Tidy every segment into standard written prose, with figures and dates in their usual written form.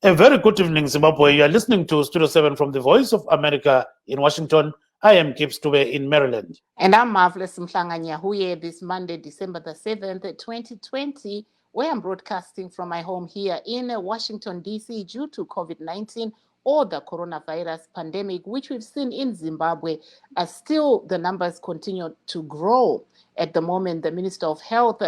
A very good evening, Zimbabwe. You are listening to Studio 7 from the Voice of America in Washington. I am Gibbs Tube in Maryland. And I'm Marvelous Mhlanga-Nyahuye this Monday, December the 7th, 2020, where I'm broadcasting from my home here in Washington, D.C. due to COVID-19 or the coronavirus pandemic, which we've seen in Zimbabwe. Still, the numbers continue to grow. At the moment, the Minister of Health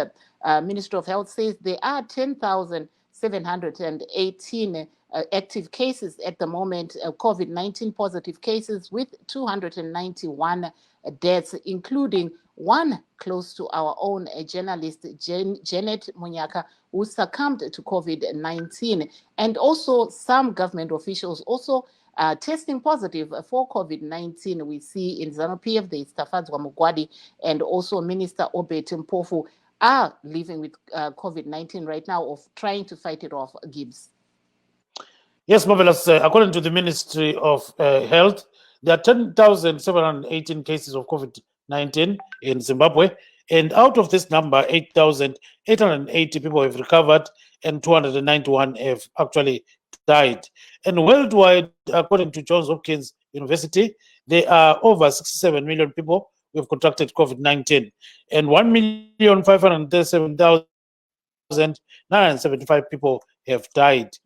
says there are 10,718 active cases at the moment, COVID-19 positive cases with 291 deaths, including one close to our own journalist, Janet Munyaka, who succumbed to COVID-19. And also some government officials also testing positive for COVID-19. We see in ZANU-PF, there is Tafadzwa Mugwadi, and also Minister Obet Mpofu are living with COVID-19 right now, of trying to fight it off. Gibbs. Yes, Marvelous. According to the Ministry of Health, there are 10,718 cases of COVID-19 in Zimbabwe. And out of this number, 8,880 people have recovered and 291 have actually died. And worldwide, according to Johns Hopkins University, there are over 67 million people who have contracted COVID-19 and 1,537,975 people have died.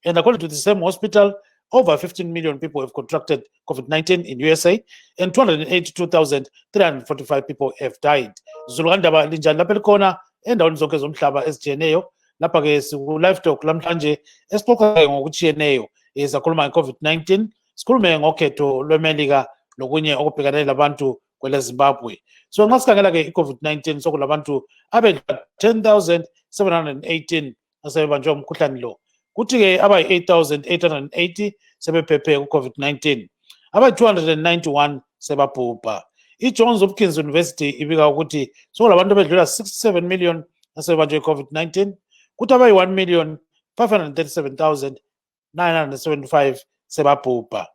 And according to the same hospital, over 15 million people have contracted COVID-19 in USA, and 282,345 people have died. Zulukandaba linjani lapha likhona endaweni zonke zomhlaba ezijiyeneyo. Lapha ke siku-LiveTalk lamhlanje esixoxa ngokujiyeneyo sakhuluma nge-COVID-19, sikhulume ngokhetho lweMelika lokunye okubhekane labantu kwele Zimbabwe. So nxa sikhangela ke i-COVID-19 sokulabantu abedlula 10,718 asebebanjwe umkhuhlane lo. Kuthi-ke abayi-8,880 sebephephe ku-COVID-19, abayi-291 sebabhubha. I-Johns Hopkins University ibika ukuthi sokulabantu abedlula 67 million asebebanjwe i-COVID-19, kuthi abayi-1,537,975 sebabhubha.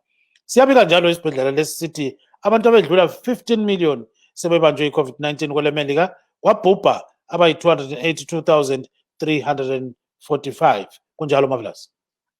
Siyabika njalo isibhedlela lesi sithi abantu abedlula 15 million sebebanjwe i-COVID-19 kwele Melika, kwabhubha abayi-282,345. kunjalo Marvelous.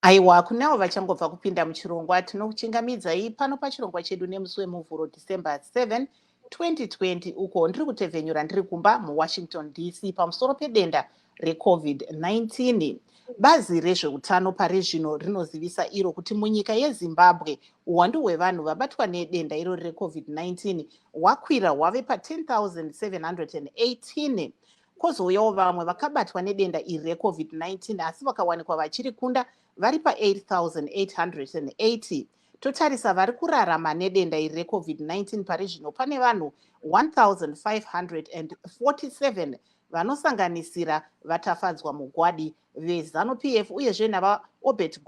Aiwa, kunavo vachangobva kupinda muchirongwa tinokuchingamidzai pano pachirongwa chedu nemusi wemuvhuro December 7, 2020, uko ndiri kutevhenyura ndiri kumba muWashington DC pamusoro pedenda reCovid-19. Bazi rezveutano pari zvino rinozivisa iro kuti munyika yeZimbabwe uwandu hwevanhu vabatwa nedenda irori reCovid-19 hwakwira hwave pa10,718. Kozouyawo vamwe vakabatwa nedenda iri reCovid-19 asi vakawanikwa vachiri kunda vari pa8,880. Totarisa vari kurarama nedenda iri reCovid-19 pari zvino pane vanhu 1,547 vanosanganisira vatafadzwa mugwadi veZANU-PF uyezve navaObet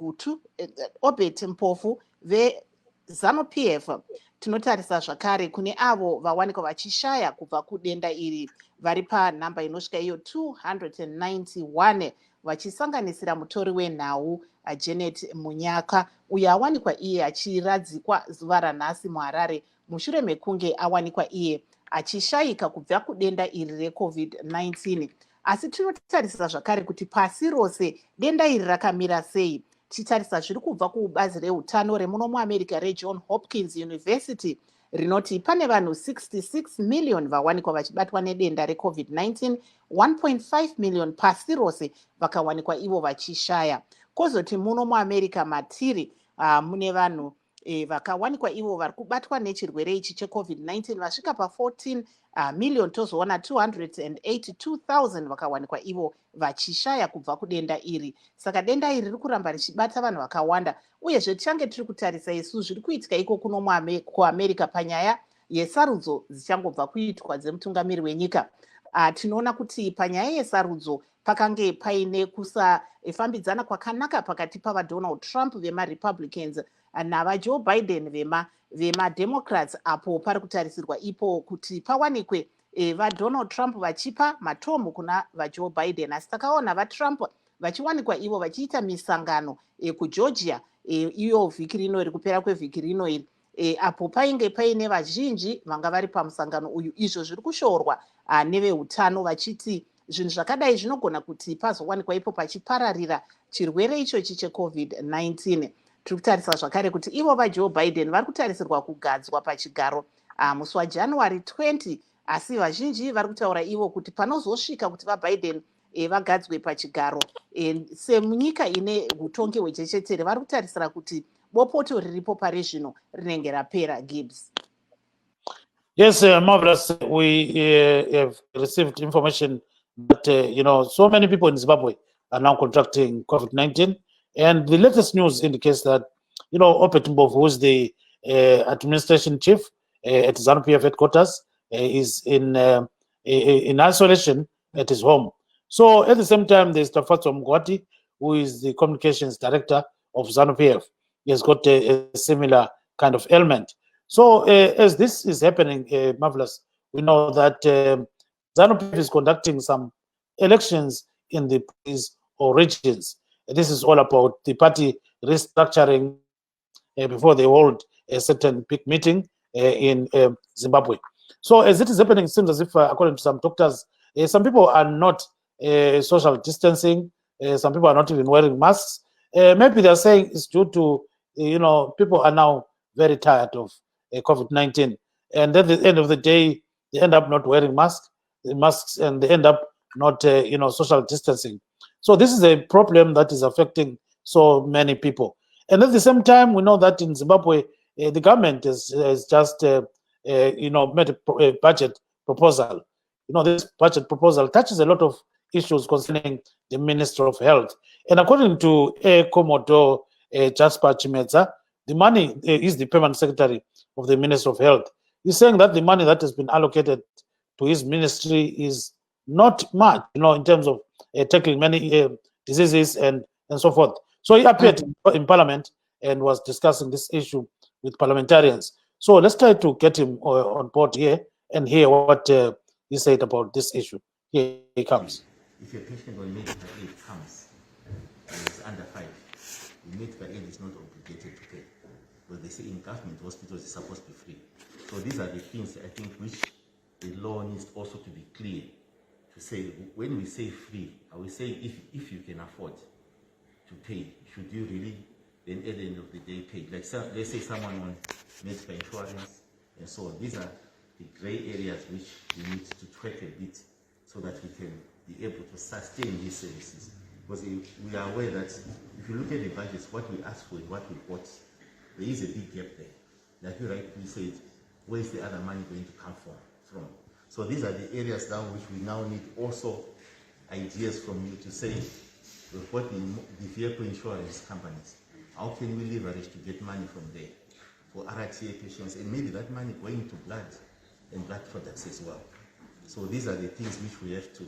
Mpofu veZANU-PF. Tinotarisa zvakare kune avo vawanikwa vachishaya kubva kudenda iri vari panhamba inosvika iyo 291 vachisanganisira mutori wenhau Janet Munyaka, uyo awanikwa iye achiradzikwa zuva ranhasi muHarare mushure mekunge awanikwa iye achishayika kubva kudenda iri reCovid-19. Asi tinotarisa zvakare kuti pasi rose denda iri rakamira sei. Tichitarisa zviri kubva kubazi reutano remuno muAmerica reJohns Hopkins University rinoti pane vanhu 66 million vawanikwa vachibatwa nedenda reCovid-19, 1.5 million pasi rose vakawanikwa ivo vachishaya. Kozoti muno muAmerica matiri mune vanhu vakawanikwa ivo vari kubatwa nechirwere ichi cheCovid-19 vasvika pa14 million, tozoona 282,000 vakawanikwa ivo vachishaya kubva kudenda iri. Saka denda iri riri kuramba richibata vanhu vakawanda, uyezve tichange tiri kutarisa isu zviri kuitika iko kuno kuAmerica panyaya yesarudzo dzichangobva kuitwa dzemutungamiri wenyika. Tinoona kuti panyaya yesarudzo pakange paine kusafambidzana kwakanaka pakati pavaDonald Trump vemaRepublicans navaJoe Biden vemademocrats, apo pari kutarisirwa ipo kuti pawanikwe vaDonald Trump vachipa matomu kuna vaJoe Biden, asi takaona vaTrump vachiwanikwa ivo vachiita misangano kuGeorgia iyo vhiki rino iri kupera kwevhiki rino iri, apo painge paine vazhinji vanga vari pamusangano uyu. Izvo zviri kushoorwa neveutano vachiti zvinhu zvakadai zvinogona kuti pazowanikwa ipo pachipararira chirwere ichochi cheCovid-19. Tiri kutarisa zvakare kuti ivo vaJoe Biden vari kutarisirwa kugadzwa pachigaro musi waJanuary 20, asi vazhinji vari kutaura ivo kuti panozosvika kuti vaBiden vagadzwe pachigaro semunyika ine utongi hwechechetere vari kutarisira kuti bopoto riripo pari zvino rinenge rapera. Gibbs. Yes, marvelous. We have received information that, so many people in Zimbabwe are now contracting COVID-19. And the latest news indicates that, Opet Mbovu, who is the administration chief at ZANU-PF headquarters, is in isolation at his home. So at the same time, there's Tafatso Mgwati, who is the communications director of ZANU-PF. He has got a similar kind of ailment. So as this is happening, marvelous, we know that ZANU-PF is conducting some elections in the provinces or regions. This is all about the party restructuring before they hold a certain big meeting in Zimbabwe. So as it is happening, it seems as if, according to some doctors, some people are not social distancing. Some people are not even wearing masks. Maybe they're saying it's due to, people are now very tired of COVID-19. And at the end of the day, they end up not wearing masks, and they end up not, social distancing. So this is a problem that is affecting so many people. And at the same time, we know that in Zimbabwe, the government has just, made a budget proposal. This budget proposal touches a lot of issues concerning the Minister of Health. And according to Komodo Jasper Chimedza, the money is the permanent secretary of the Minister of Health. He's saying that the money that has been allocated to his ministry is not much, in terms of tackling many diseases and so forth. So he appeared in Parliament and was discussing this issue with parliamentarians. So let's try to get him on board here and hear what he said about this issue. Here he comes. If a patient on medical aid comes and is under 5, the medical aid is not obligated to pay. But they say in government hospitals it's supposed to be free. So these are the things I think which the law needs also to be clear. To say, when we say free, are we saying if you can afford to pay, should you really then at the end of the day pay? Like let's say someone on medical insurance and so on. These are the grey areas which we need to track a bit so that we can be able to sustain these services. Because we are aware that if you look at the budgets, what we ask for and what we got, there is a big gap there. Like you rightly said, where is the other money going to come from? So these are the areas now which we now need also ideas from you to say, we've got the vehicle insurance companies. How can we leverage to get money from there for RTA patients, and maybe that money going to blood and blood products as well. So these are the things which we have to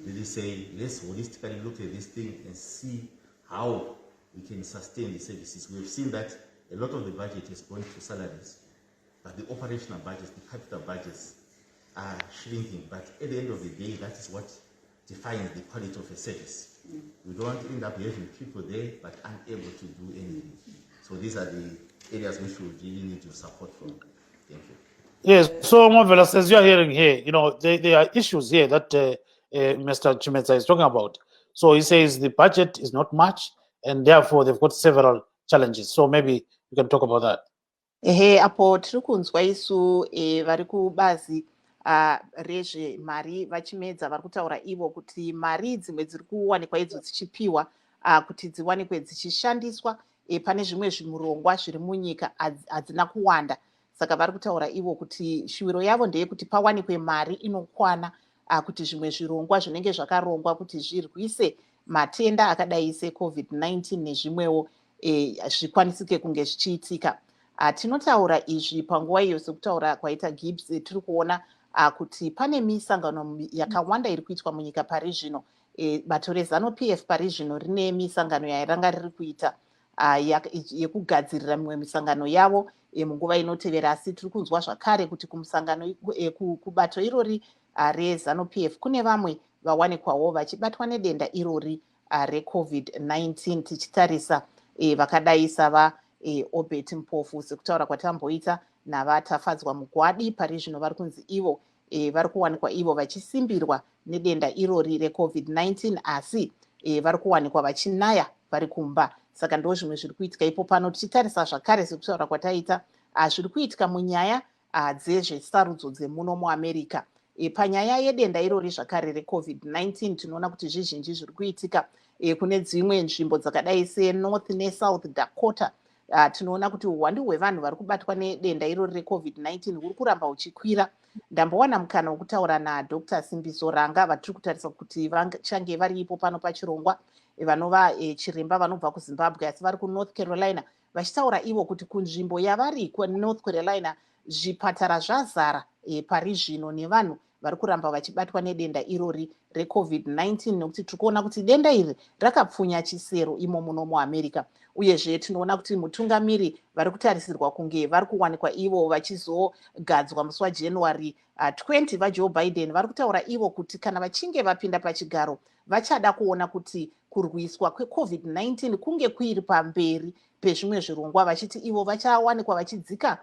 really say, let's holistically look at this thing and see how we can sustain the services. We've seen that a lot of the budget is going to salaries, but the operational budgets, the capital budgets are shrinking. But at the end of the day, that is what defines the quality of a service. We don't end up having people there but unable to do anything. So these are the areas which we really need to support from. Thank you. Yes, so marvelous. As you are hearing here, there are issues here that Mr. Chimedza is talking about. So he says the budget is not much, and therefore they've got several challenges. So maybe you can talk about that. Apo tiri kunzwa isu vari kubazi rezvemari vachimedza vari kutaura ivo kuti mari dzimwe dziri kuwanikwa idzo dzichipiwa kuti dziwanikwe dzichishandiswa pane zvimwe zvimurongwa zviri munyika hadzina kuwanda. Saka vari kutaura ivo kuti shuviro yavo ndeyekuti pawanikwe mari inokwana kuti zvimwe zvirongwa zvinenge zvakarongwa kuti zvirwise matenda akadai seCovid-19 nezvimwewo zvikwanisike kunge zvichiitika. Tinotaura izvi panguva iyo sekutaura kwaita Gibbs, tiri kuona kuti pane misangano yakawanda iri kuitwa munyika pari zvino. Bato reZANU-PF pari zvino rine misangano yaranga riri kuita yekugadzirira mimwe misangano yavo munguva inotevera. Asi tiri kunzwa zvakare kuti kubato irori reZANU-PF kune vamwe vawanikwawo vachibatwa nedenda irori reCovid-19, tichitarisa vakadai sava Obet Mpofu sekutaura kwatamboita navatafadzwa Mugwadi pari zvino vari kunzi ivo vari kuwanikwa ivo vachisimbirwa nedenda irori reCovid-19 asi vari kuwanikwa vachinaya vari kumba. Saka ndo zvimwe zviri kuitika ipo pano tichitarisa zvakare sekutaura kwataita zviri kuitika munyaya dzezvesarudzo dzemuno muAmerica. Panyaya yedenda irori zvakare reCovid-19 tinoona kuti zvizhinji zviri kuitika kune dzimwe nzvimbo dzakadai seNorth neSouth Dakota. Tinoona kuti uwandu hwevanhu vari kubatwa nedenda irori reCovid-19 huri kuramba huchikwira. Ndambowana mukana wokutaura naDr. Simbiso Ranga vatiri kutarisa kuti vachange vari ipo pano pachirongwa, vanova chiremba vanobva kuZimbabwe asi vari kuNorth Carolina, vachitaura ivo kuti kunzvimbo yavari kuNorth Carolina zvipatara zvazara pari zvino nevanhu vari kuramba vachibatwa nedenda irori reCovid-19 nekuti tiri kuona kuti denda iri rakapfunya chisero imo muno muAmerica. Uyezve tinoona kuti mutungamiri vari kutarisirwa kunge vari kuwanikwa ivo vachizogadzwa musi waJanuary 20 vaJoe Biden vari kutaura ivo kuti kana vachinge vapinda pachigaro vachada kuona kuti kurwiswa kweCovid-19 kunge kuiri pamberi pezvimwe zvirongwa, vachiti ivo vachawanikwa vachidzika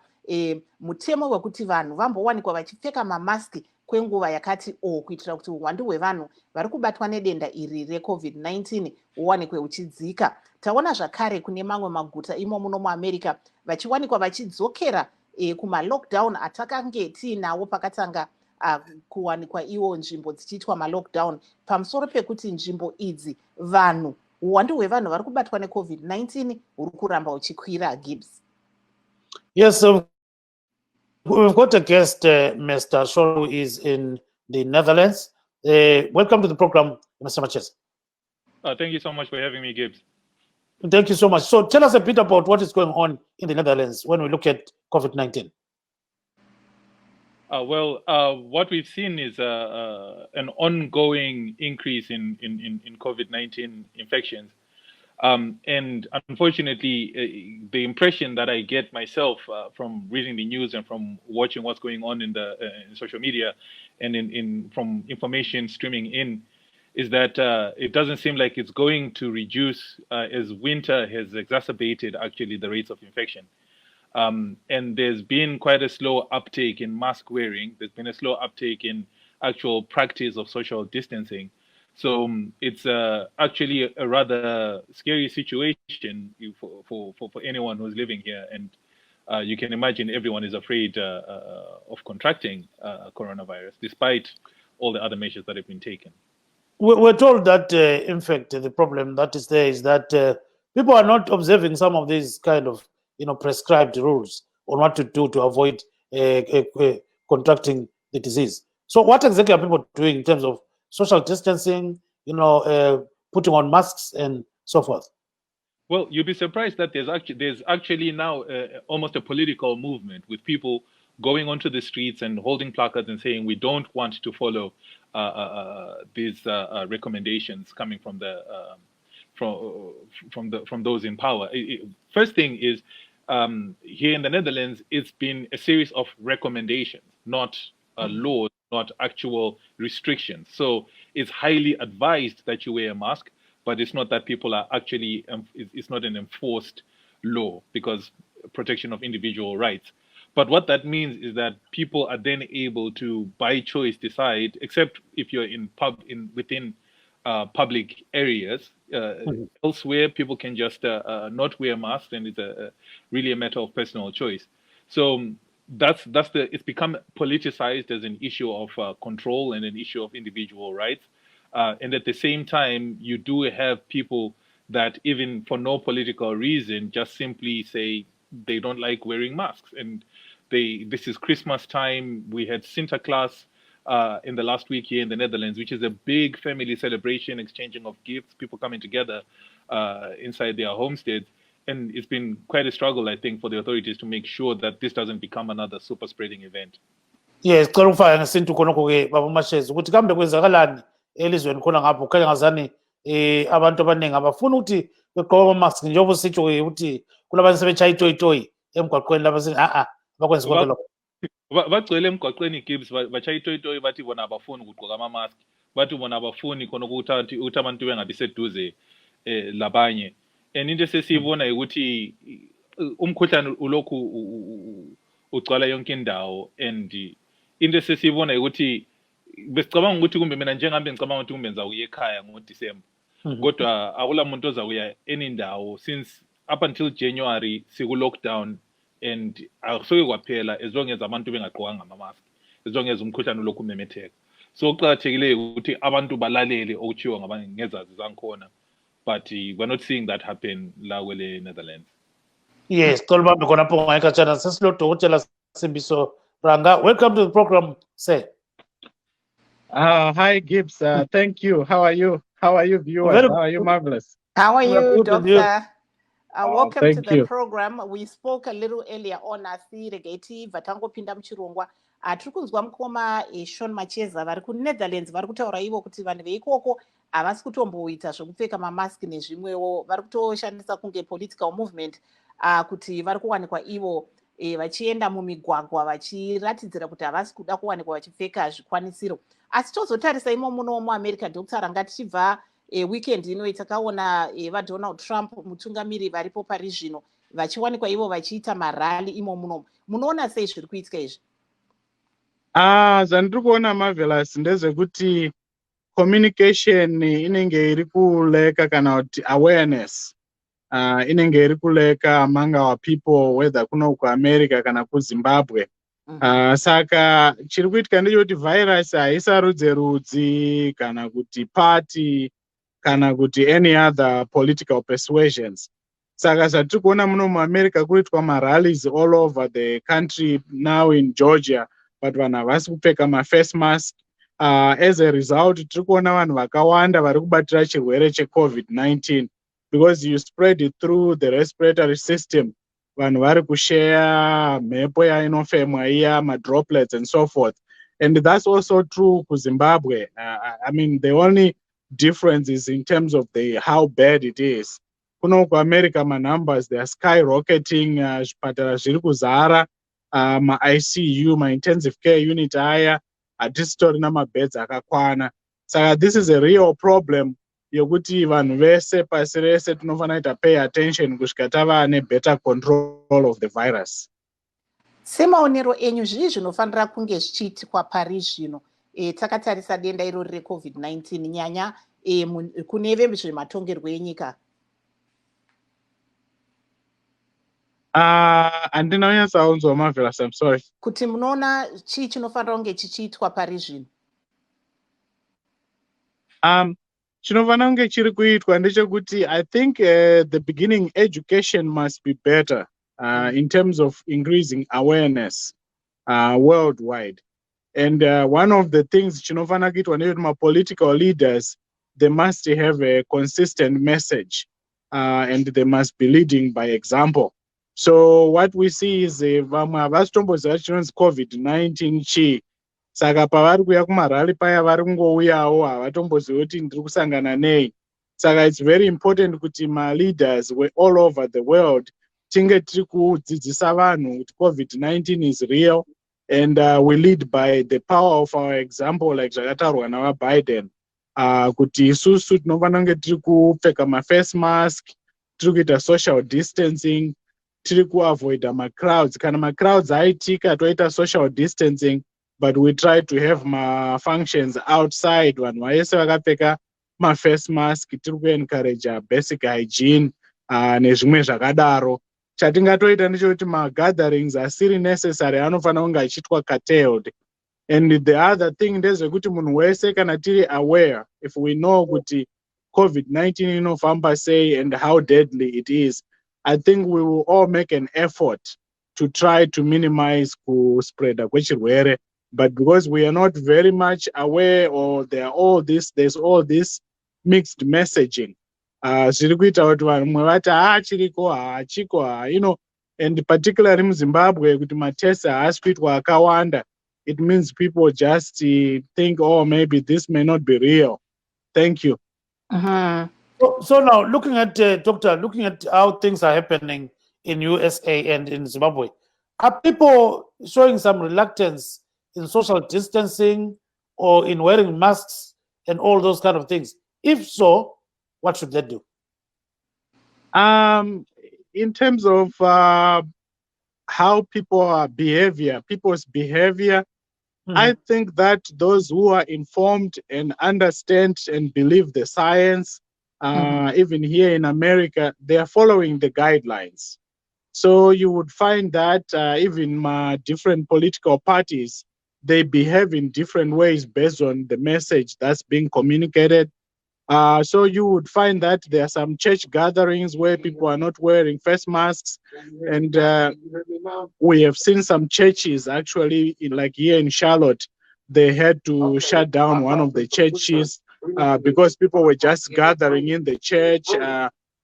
mutemo wekuti vanhu vambowanikwa vachipfeka mamaski kwenguva yakati kuitira kuti uwandu hwevanhu vari kubatwa nedenda iri reCovid-19 huwanikwe huchidzika. Taona zvakare kune mamwe maguta imo muno muAmerica vachiwanikwa vachidzokera kumalockdown atakange tiinawo pakatanga kuwanikwa iwo nzvimbo dzichiitwa malockdown, pamusoro pekuti nzvimbo idzi vanhu uwandu hwevanhu vari kubatwa neCovid-19 huri kuramba huchikwira. Gibbs. Yes, we've got a guest, Mr. Shaw, who is in the Netherlands. Welcome to the program, Mr. Matches. Thank you so much for having me, Gibbs. Thank you so much. So tell us a bit about what is going on in the Netherlands when we look at COVID-19. What we've seen is an ongoing increase in COVID-19 infections. And unfortunately, the impression that I get myself from reading the news and from watching what's going on in the in social media and from information streaming in is that it doesn't seem like it's going to reduce as winter has exacerbated actually the rates of infection. And there's been quite a slow uptake in mask wearing. There's been a slow uptake in actual practice of social distancing. So it's actually a rather scary situation for anyone who's living here. And you can imagine everyone is afraid of contracting coronavirus, despite all the other measures that have been taken. We're told that, in fact, the problem that is there is that people are not observing some of these kind of, prescribed rules on what to do to avoid contracting the disease. So what exactly are people doing in terms of social distancing, putting on masks and so forth? Well, you'll be surprised that there's actually now almost a political movement with people going onto the streets and holding placards and saying we don't want to follow these recommendations coming from from those in power. First thing is here in the Netherlands, it's been a series of recommendations, not laws, not actual restrictions. So it's highly advised that you wear a mask, but it's not that people are actually, it's not an enforced law because protection of individual rights. But what that means is that people are then able to, by choice, decide, except if you're within public areas. Elsewhere, people can just not wear masks, and it's really a matter of personal choice. So it's become politicized as an issue of control and an issue of individual rights. And at the same time, you do have people that even for no political reason just simply say they don't like wearing masks. And this is Christmas time. We had Sinterklaas in the last week here in the Netherlands, which is a big family celebration, exchanging of gifts, people coming together inside their homesteads. And it's been quite a struggle, I think, for the authorities to make sure that this doesn't become another super spreading event. Yes, clarify ngesintu khonokho ke baba Mashezi ukuthi kambe kwenzakalani elizweni khona ngapho kukhanya ngazani abantu abaningi abafuna ukuthi begqoke ama-mask njengoba sitsho ukuthi kulabanye sebetshaya itoyitoyi emgwaqweni lapha bakwenza konke lokho. Bagcwele emgwaqweni Gibbs bachaya itoyitoyi bathi bona abafuni ukugqoka ama-mask, bathi bona abafuni khona ukuthi abantu bengabi seduze labanye. And into esesiyibona ukuthi umkhuhlane ulokhu ugcwala yonke indawo, and into esesiyibona ukuthi besicabanga ukuthi kumbe mina njengabe ngicabanga ukuthi kumbe ngizawuya ekhaya ngoDisemba kodwa akula muntu ozakuya any ndawo since up until January siku-lockdown and akusoke kwaphela as long as abantu bengagqokanga ama-mask, as long as umkhuhlane ulokhu umemetheka. So kuqakathekile ukuthi abantu balalele okutshiwo ngezazi zangikhona, but we're not seeing that happen la kwele Netherlands. Yes, Tolbambe khonapho ngayikhatshana sesilodokotela Simbiso Ranga. Welcome to the program, sir. Hi, Gibbs. Thank you. How are you? How are you, viewers? Very How are you, Marvelous? How are We are you, good with you. Doctor? Welcome to thank the you. program. We spoke a little earlier on asirege vatangopinda muchirongwa tiri kunzwa mukoma Sean Macheza vari kuNetherlands vari kutaura ivo kuti vanhu veikoko havasi kutomboita zvekupfeka mamaski nezvimwewo, vari kutoshandisa kunge political movement kuti vari kuwanikwa ivo vachienda mumigwagwa vachiratidzira kuti havasi kuda kuwanikwa vachipfeka zvikwanisiro. Asi tozotarisa imo muno muAmerica, Dr. Ranga, tichibva weekend ino takaona vaDonald Trump mutungamiri varipo pari zvino vachiwanikwa ivo vachiita marali imo muno. Munoona sei zviri kuitika izvi? Zvandiri kuona Marvelous ndezvekuti communication inenge iri kuleka kana kuti awareness inenge iri kuleka among our people, whether kuno kuAmerica kana kuZimbabwe. Saka chiri kuitika ndechekuti virus haisarudze rudzi kana kuti party kana kuti any other political persuasions. Saka zvatiri kuona muno muAmerica kuitwa marallies all over the country now in Georgia, but vanhu havasi kupfeka ma-face mask. As a result, tiri kuona vanhu vakawanda vari kubatira chirwere cheCovid-19 because you spread it through the respiratory system. Vanhu vari kushare mhepo yainofemwa iya, ma-droplets and so forth. And that's also true kuZimbabwe. I mean, the only difference is in terms of how bad it is. Kuno kuAmerica, my numbers, they are skyrocketing. Zvipatara zviri kuzara, ma-ICU, ma-intensive care unit aya, hatistorina mabeds akakwana. Saka this is a real problem yokuti vanhu vese pasi rese tinofanira kuita pay attention kusvika tava ne-better control of the virus. Semaonero enyu zvii zvinofanira kunge zvichiitikwa pari zvino takatarisa denda irori reCovid-19 nyanya kune vezvematongerwo enyika? Handina kunyatsaunzwa Marvelous, I'm sorry. Kuti munoona chii chinofanira kunge chichiitwa pari zvino? Chinofanira kunge chiri kuitwa ndechekuti I think the beginning education must be better in terms of increasing awareness worldwide. And one of the things chinofanira kuitwa ndechekuti ma-political leaders, they must have a consistent message and they must be leading by example. So what we see is vamwe havasitomboziva chinonzi COVID-19 chii. Saka pavari kuuya kumarali paya vari kungouyawo havatombozivi kuti ndiri kusangana nei. Saka it's very important kuti ma-leaders all over the world tinge tiri kudzidzisa vanhu kuti COVID-19 is real and we lead by the power of our example, like zvakataurwa navaBiden. Kuti isusu tinofanira kunge tiri kupfeka ma-face mask, tiri kuita social distancing, tiri kuavoida ma-crowds. Kana ma-crowds aitika toita social distancing, but we try to have ma-functions outside. Vanhu vaese vakapfeka ma-face mask, tiri kuencourage basic hygiene nezvimwe zvakadaro. Chatingatoita ndechekuti ma-gatherings asiri necessary anofanira kunge achiitwa curtailed. And the other thing ndezvekuti munhu wese kana tiri aware, if we know kuti COVID-19 inofamba sei and how deadly it is, I think we will all make an effort to try to minimize kuspreada kwechirwere. But because we are not very much aware, or there's all this mixed messaging, zviri kuita kuti vamwe vati chiriko hachiko, you know, and particularly in Zimbabwe kuti matests haasi kuitwa akawanda, it means people just think, oh, maybe this may not be real. Thank you. So now, looking at Doctor, looking at how things are happening in USA and in Zimbabwe, are people showing some reluctance in social distancing or in wearing masks and all those kind of things? If so, what should they do? In terms of how people's behavior, I think that those who are informed and understand and believe the science, even here in America, they are following the guidelines. So you would find that even different political parties, they behave in different ways based on the message that's being communicated. So you would find that there are some church gatherings where people are not wearing face masks, and we have seen some churches actually, like here in Charlotte, they had to shut down one of the churches because people were just gathering in the church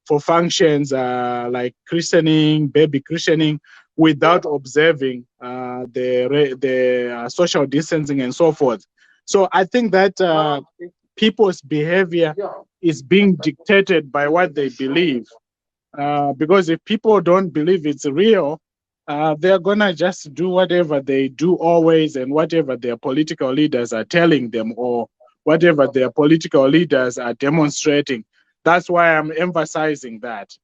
for functions like christening, baby christening, without observing the social distancing and so forth. So I think that people's behavior is being dictated by what they believe. Because if people don't believe it's real, they're gonna just do whatever they do always and whatever their political leaders are telling them or whatever their political leaders are demonstrating. That's why I'm emphasizing that.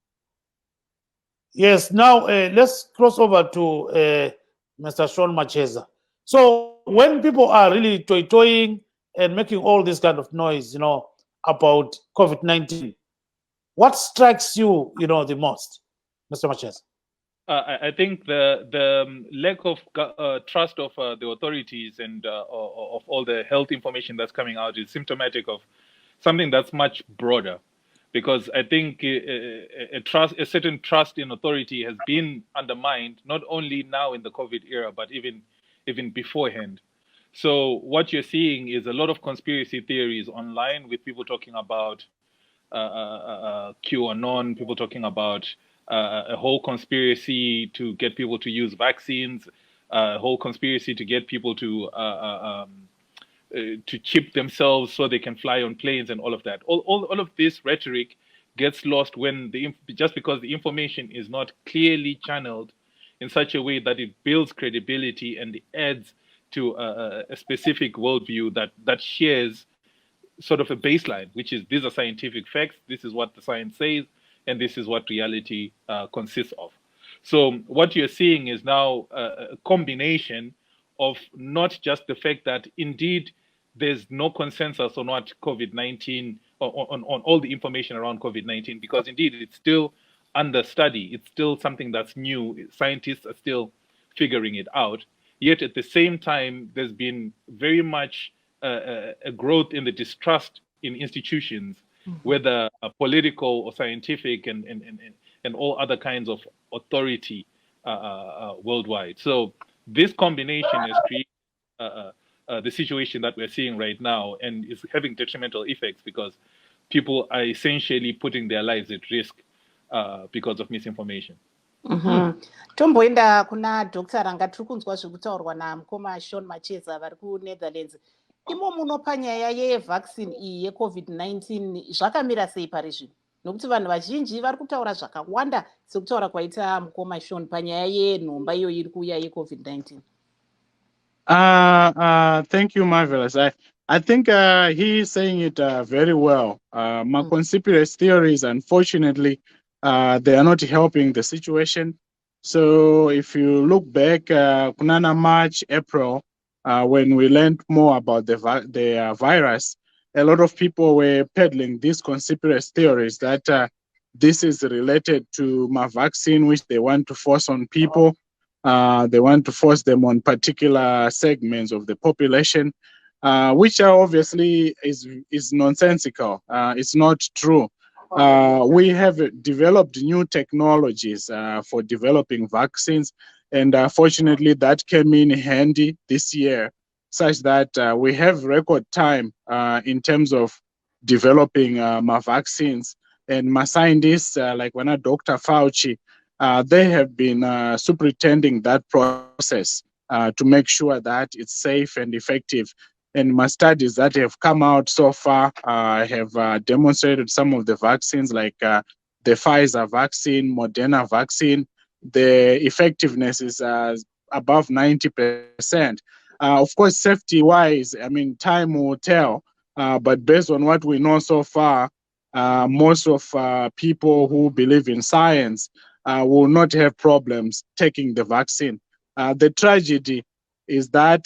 Yes, now let's cross over to Mr. Sean Macheza. So when people are really toying and making all this kind of noise, about COVID-19, what strikes you, the most, Mr. Macheza? I think the lack of trust of the authorities and of all the health information that's coming out is symptomatic of something that's much broader, because I think a certain trust in authority has been undermined, not only now in the COVID era, but even beforehand. So what you're seeing is a lot of conspiracy theories online, with people talking about QAnon, people talking about a whole conspiracy to get people to use vaccines, a whole conspiracy to get people to chip themselves so they can fly on planes and all of that. All of this rhetoric gets lost when just because the information is not clearly channeled in such a way that it builds credibility and adds to a specific worldview that shares sort of a baseline, which is these are scientific facts, this is what the science says, and this is what reality consists of. So what you're seeing is now a combination of not just the fact that indeed there's no consensus on what COVID-19, on all the information around COVID-19, because indeed it's still under study, it's still something that's new, scientists are still figuring it out. Yet at the same time, there's been very much a growth in the distrust in institutions, whether political or scientific, and all other kinds of authority worldwide. So this combination has created the situation that we're seeing right now, and is having detrimental effects because people are essentially putting their lives at risk because of misinformation. Tomboenda kuna Dr. Ranga tiri kunzwa zviri kutaurwa namukoma Sean Macheza vari kuNetherlands. Imo munopa nyaya yevaccine iyi yeCovid-19 zvakamira sei pari zvino? Nokuti vanhu vazhinji vari kutaura zvakawanda sekutaura kwaita mukoma Sean panyaya yenhomba iyo iri kuuya yeCovid-19. Thank you, Marvelous. I think he is saying it very well. My conspiracy theories, unfortunately, they are not helping the situation. So if you look back, Kunana March, April, when we learned more about the virus, a lot of people were peddling these conspiracy theories that this is related to my vaccine, which they want to force on people. They want to force them on particular segments of the population, which are obviously is nonsensical. It's not true. We have developed new technologies for developing vaccines, and fortunately that came in handy this year, such that we have record time in terms of developing my vaccines. And my scientists, like when Dr. Fauci, they have been superintending that process to make sure that it's safe and effective. And my studies that have come out so far have demonstrated some of the vaccines, like the Pfizer vaccine, Moderna vaccine. The effectiveness is above 90%. Of course, safety-wise, I mean, time will tell. But based on what we know so far, most of people who believe in science will not have problems taking the vaccine. The tragedy is that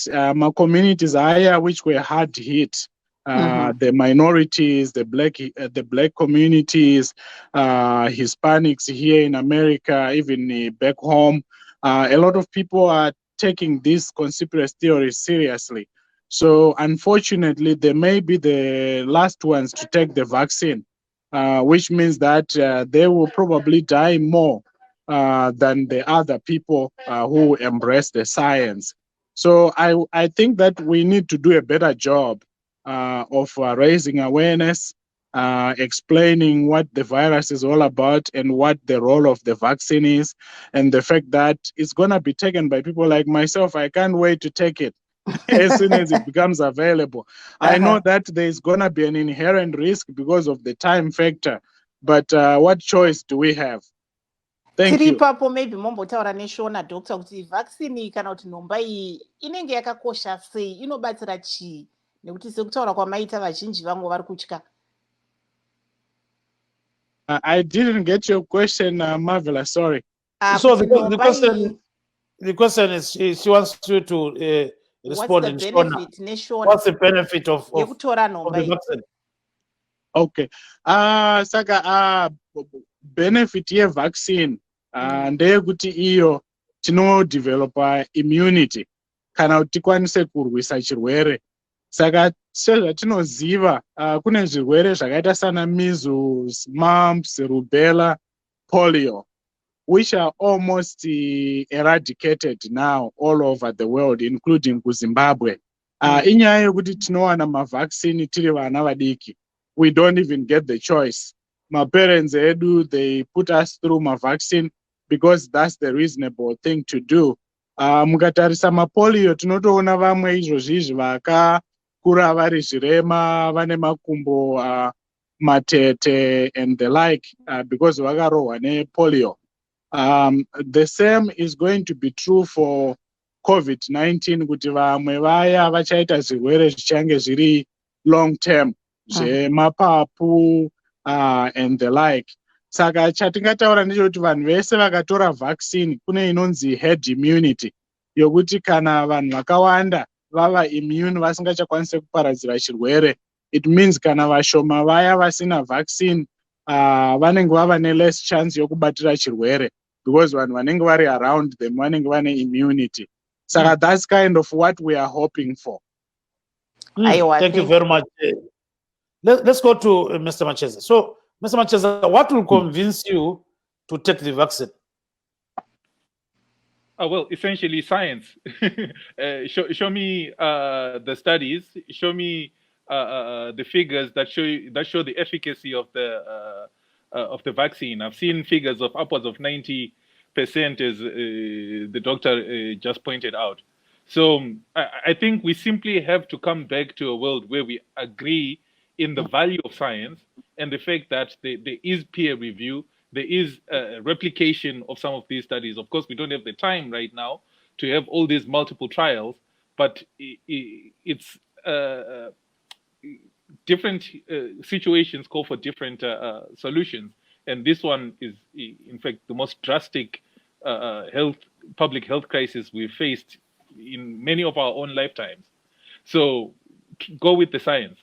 communities higher which were hard hit. The minorities, the black communities, Hispanics here in America, even back home, a lot of people are taking these conspiracy theories seriously. So unfortunately, they may be the last ones to take the vaccine, which means that they will probably die more than the other people who embrace the science. So I think that we need to do a better job of raising awareness, explaining what the virus is all about and what the role of the vaccine is, and the fact that it's going to be taken by people like myself. I can't wait to take it as soon as it becomes available. I know that there's going to be an inherent risk because of the time factor, but what choice do we have? Thank you. Papo maybe mombotaura neshona doctor kuti vaccine kana kuti nhomba iyi inenge yakakosha sei, inobatsira chii, nekuti sekutaura kwamaita vazhinji vamwe vari kutya. I didn't get your question, Marvelous. Sorry. So the question is, she wants you to respond in Shona. What's the benefit of the vaccine? Okay. Saka benefit ye vaccine ndeyekuti iyo tinodevelopa immunity kana kuti tikwanise kurwisa chirwere. Saka sezvatinoziva kune zvirwere zvakaita sana measles, mumps, rubella, polio, which are almost eradicated now all over the world, including kuZimbabwe. Inyaya yekuti tinowana mavaccine tiri vana vadiki. We don't even get the choice. My parents edu, they put us through my vaccine because that's the reasonable thing to do. Mukatarisa mapolio tinotoona vamwe izvozvizvi vakakura vari zvirema, vane makumbo matete and the like because vakarohwa nepolio. The same is going to be true for COVID-19 kuti vamwe vaya vachaita zvirwere zvichange zviri long term zvemapapu and the like. Saka chatingataura ndechekuti vanhu vese vakatora vaccine kune inonzi herd immunity yokuti kana vanhu vakawanda vava immune vasingachakwanise kuparadzira chirwere, it means kana vashoma vaya vasina vaccine vanenge vava ne-less chance yokubatira chirwere because vanhu vanenge vari around them vanenge vane immunity. Saka that's kind of what we are hoping for. Thank you very much. Let's go to Mr. Macheza. So, Mr. Macheza, what will convince you to take the vaccine? Well, essentially science. Show me the studies. Show me the figures that show the efficacy of the vaccine. I've seen figures of upwards of 90%, as the doctor just pointed out. So I think we simply have to come back to a world where we agree in the value of science and the fact that there is peer review, there is replication of some of these studies. Of course, we don't have the time right now to have all these multiple trials, but it's different situations call for different solutions. And this one is, in fact, the most drastic public health crisis we've faced in many of our own lifetimes. So go with the science.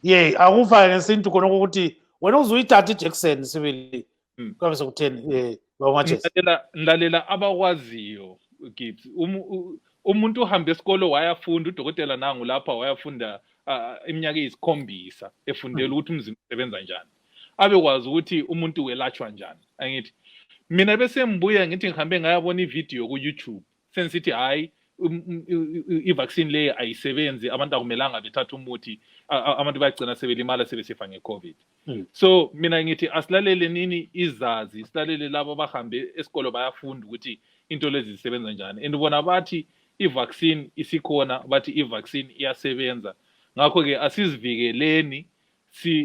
Yeah, akufana nesintu khona ukuthi wena uzoyithatha ijekiseni sibili kwabese kutheni ndalela abakwaziyo Gibbs umuntu uhambe esikolo wayafunda udokotela nangu lapha wayafunda iminyaka eyisikhombisa efundela ukuthi umzimba usebenza njani abekwazi ukuthi umuntu welatshwa njani angithi mina bese mbuya ngithi ngihambe ngayabona ivideo ku YouTube sensithi hayi i-vaccine le ayisebenzi abantu akumelanga bethatha umuthi abantu bayagcina sebelimala sebesifa nge-COVID. So mina ngithi asilalele nini izazi silalele labo bahambe esikolo bayafunda ukuthi into lezi zisebenza njani and bona bathi i-vaccine isikhona bathi i-vaccine iyasebenza ngakho ke asizivikeleni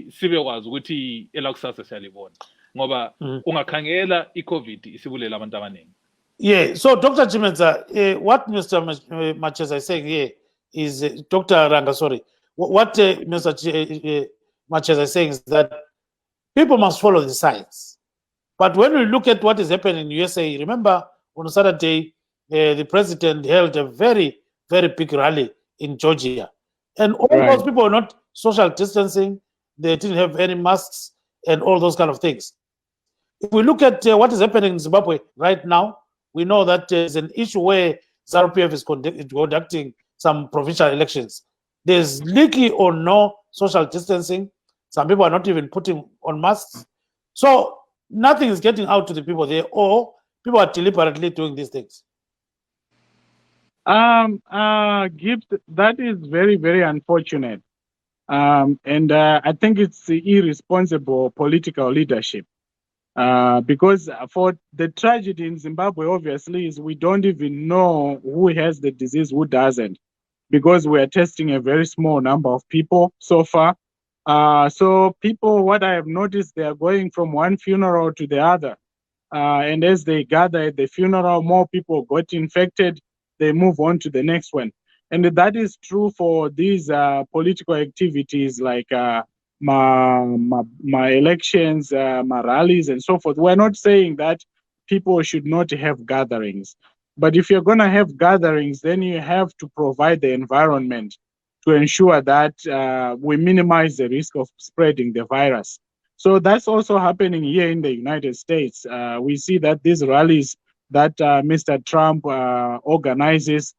sibe kwazi ukuthi elakusasa siyalibona ngoba ungakhangela i-COVID isibulela abantu abaningi. Yeah, so Dr. Chimenza, what Mr. Macheza is saying here is, Dr. Ranga, sorry, what Mr. Macheza is saying is that people must follow the science. But when we look at what is happening in USA, remember on Saturday, the president held a very, very big rally in Georgia. And all Right. those people were not social distancing, they didn't have any masks and all those kind of things. If we look at what is happening in Zimbabwe right now, we know that there's an issue where ZANU-PF is conducting some provincial elections. There's little or no social distancing. Some people are not even putting on masks. So nothing is getting out to the people there, or people are deliberately doing these things. Gibbs, that is very, very unfortunate. And I think it's irresponsible political leadership. Because for the tragedy in Zimbabwe, obviously, is we don't even know who has the disease, who doesn't, because we are testing a very small number of people so far. So people, what I have noticed, they are going from one funeral to the other. And as they gather at the funeral, more people got infected, they move on to the next one. And that is true for these political activities like my elections, my rallies, and so forth. We're not saying that people should not have gatherings. But if you're going to have gatherings, then you have to provide the environment to ensure that we minimize the risk of spreading the virus. So that's also happening here in the United States. We see that these rallies that Mr. Trump organizes,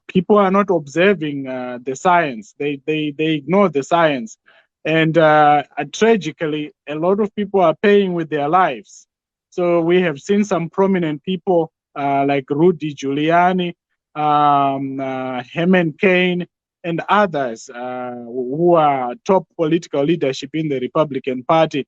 people are not observing the science. They ignore the science. And tragically, a lot of people are paying with their lives. So we have seen some prominent people like Rudy Giuliani, Herman Cain, and others who are top political leadership in the Republican Party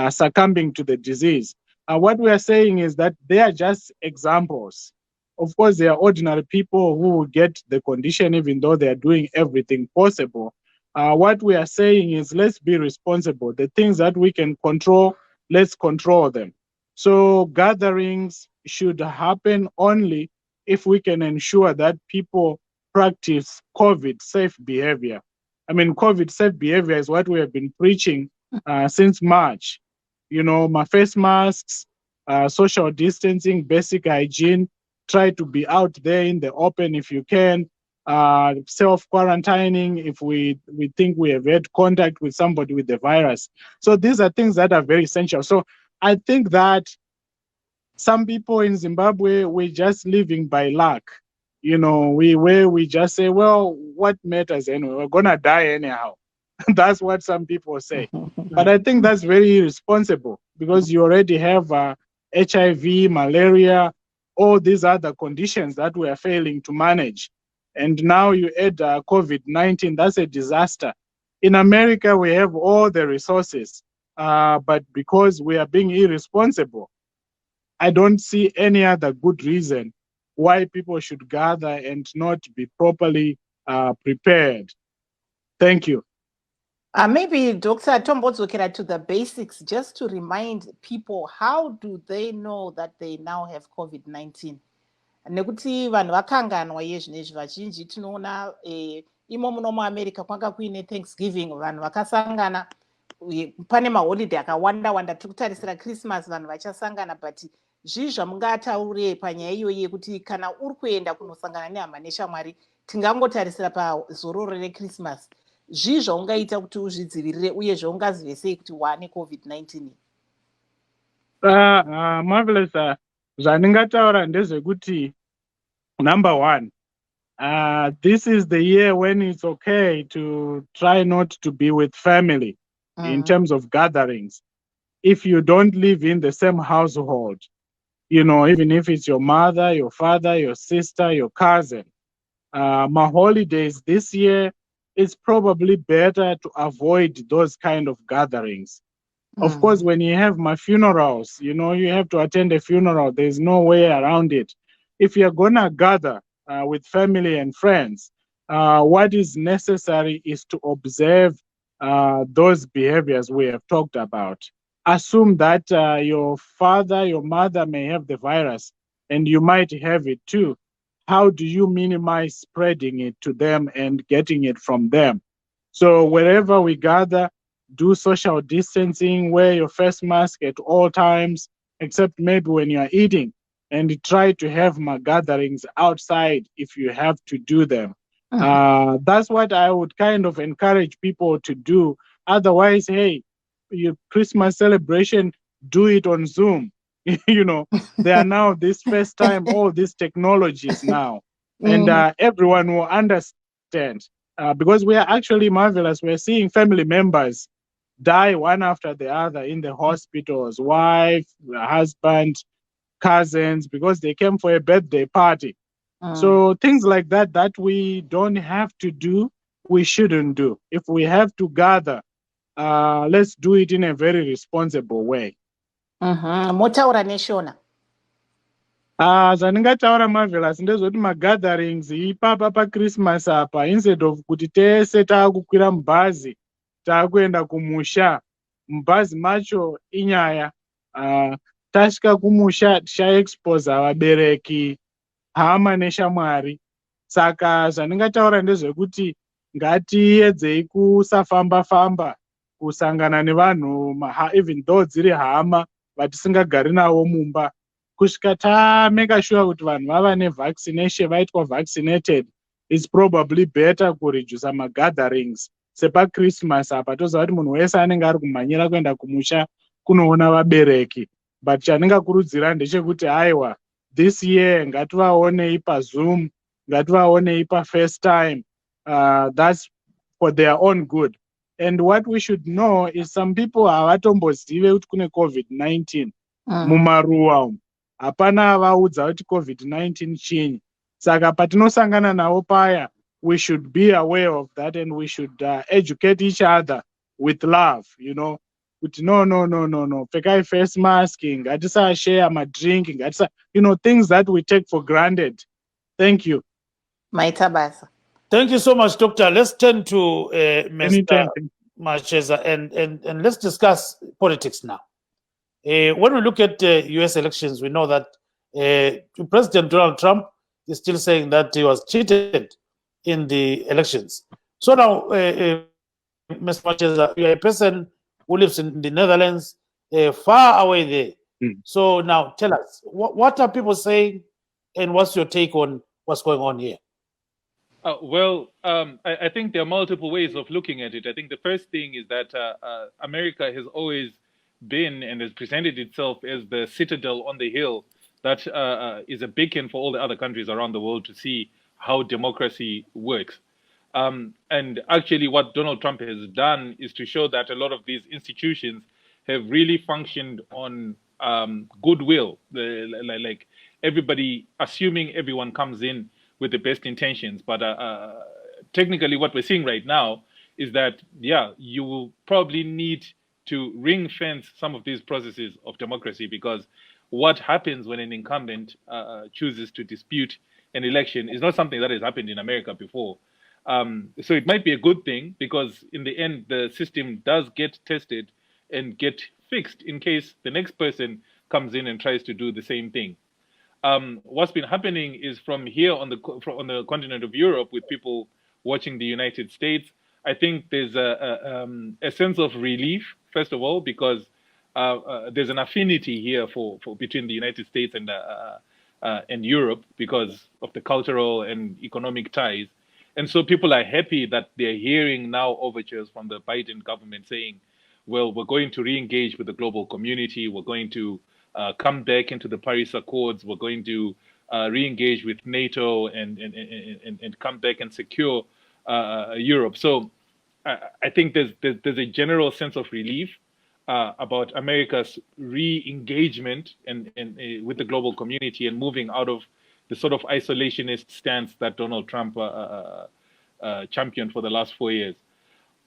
succumbing to the disease. What we are saying is that they are just examples. Of course, they are ordinary people who will get the condition even though they are doing everything possible. What we are saying is let's be responsible. The things that we can control, let's control them. So gatherings should happen only if we can ensure that people practice COVID safe behavior. I mean, COVID safe behavior is what we have been preaching since March. You know, my face masks, social distancing, basic hygiene, try to be out there in the open if you can, self-quarantining if we think we have had contact with somebody with the virus. So these are things that are very essential. So I think that some people in Zimbabwe, we're just living by luck. You know, we just say, well, what matters anyway? We're gonna die anyhow. That's what some people say. But I think that's very irresponsible because you already have HIV, malaria, all these other conditions that we are failing to manage. And now you add COVID-19, that's a disaster. In America, we have all the resources, but because we are being irresponsible, I don't see any other good reason why people should gather and not be properly prepared. Thank you. Maybe Dr. Tombodzokera to the basics, just to remind people, how do they know that they now have COVID-19? Nekuti vanhu vakanganwa iye zvinezvi vazhinji tinoona imo muno muamerica kwanga kuine thanksgiving vanhu vakasangana pane maholiday akawanda wanda tiri kutarisira christmas vanhu vachasangana but zvii zvamungataure panyaya iyoyi yekuti kana uri kuenda kunosangana nehama neshamwari tingangotarisira pazororo rechristmas zvii zvaungaita kuti uzvidzivirire uye zvaungazive sei kuti waane covid-19? Marvelous. Zvandingataura ndezvekuti number one, this is the year when it's okay to try not to be with family in terms of gatherings. If you don't live in the same household, you know, even if it's your mother, your father, your sister, your cousin, my holidays this year, it's probably better to avoid those kind of gatherings. Of course, when you have my funerals, you know, you have to attend a funeral. There's no way around it. If you're going to gather with family and friends, what is necessary is to observe those behaviors we have talked about. Assume that your father, your mother may have the virus and you might have it too. How do you minimize spreading it to them and getting it from them? So wherever we gather, do social distancing, wear your face mask at all times, except maybe when you're eating. and try to have my gatherings outside if you have to do them. That's what I would kind of encourage people to do. Otherwise, hey, your Christmas celebration, do it on Zoom. You know, there are now this first time, all these technologies now, and everyone will understand because we are actually marvelous. We're seeing family members die one after the other in the hospitals, wife, husband, cousins, because they came for a birthday party. So things like that that we don't have to do, we shouldn't do. If we have to gather, let's do it in a very responsible way. Motaura neshona. Zvandingataura marvelous ndezvoti magatherings ipapa paChristmas apa, instead of kuti tese taakukwira mubhazi taakuenda kumusha, mubhazi macho inyaya. Tasvika kumusha tichaexposa vabereki, hama neshamwari. Saka zvandingataura ndezvekuti ngatiedzei kusafamba-famba, kusangana nevanhu, even though dziri hama vatisingagari navo mumba, kusvika tameka sure kuti vanhu vava nevaccination, vaitwa vaccinated. It's probably better kureduce magatherings sepaChristmas apa toziva kuti munhu wese anenge ari kumhanyira kuenda kumusha kunoona vabereki. But chandingakurudzira ndechekuti aiwa, this year ngativaonei paZoom, ngativaonei paFaceTime. That's for their own good. And what we should know is some people havatombozive kuti kune COVID-19 mumaruwa umu. Hapana vaudza kuti COVID-19 chinyi. Saka patinosangana navo paya, we should be aware of that and we should educate each other with love, you know. Kuti no, pfekai face mask, ngatisashare madrink, you know, things that we take for granted. Thank you. Maitabasa. Thank you so much, Doctor. Let's turn to Mr. Macheza and let's discuss politics now. When we look at US elections, we know that President Donald Trump is still saying that he was cheated in the elections. So now, Mr. Macheza, you are a person who lives in the Netherlands, far away there. So now tell us, what are people saying and what's your take on what's going on here? I think there are multiple ways of looking at it. I think the first thing is that America has always been and has presented itself as the citadel on the hill that is a beacon for all the other countries around the world to see how democracy works. And actually what Donald Trump has done is to show that a lot of these institutions have really functioned on goodwill, like everybody, assuming everyone comes in with the best intentions. But technically what we're seeing right now is that, yeah, you will probably need to ring fence some of these processes of democracy, because what happens when an incumbent chooses to dispute an election is not something that has happened in America before. So it might be a good thing, because in the end, the system does get tested and get fixed in case the next person comes in and tries to do the same thing. What's been happening is from here on the continent of Europe, with people watching the United States, I think there's a sense of relief, first of all, because there's an affinity here for between the United States and Europe because of the cultural and economic ties. And so people are happy that they're hearing now overtures from the Biden government saying, well, we're going to re-engage with the global community, we're going to come back into the Paris Accords, we're going to re-engage with NATO and come back and secure Europe. So I think there's a general sense of relief about America's re-engagement and with the global community and moving out of the sort of isolationist stance that Donald Trump championed for the last 4 years.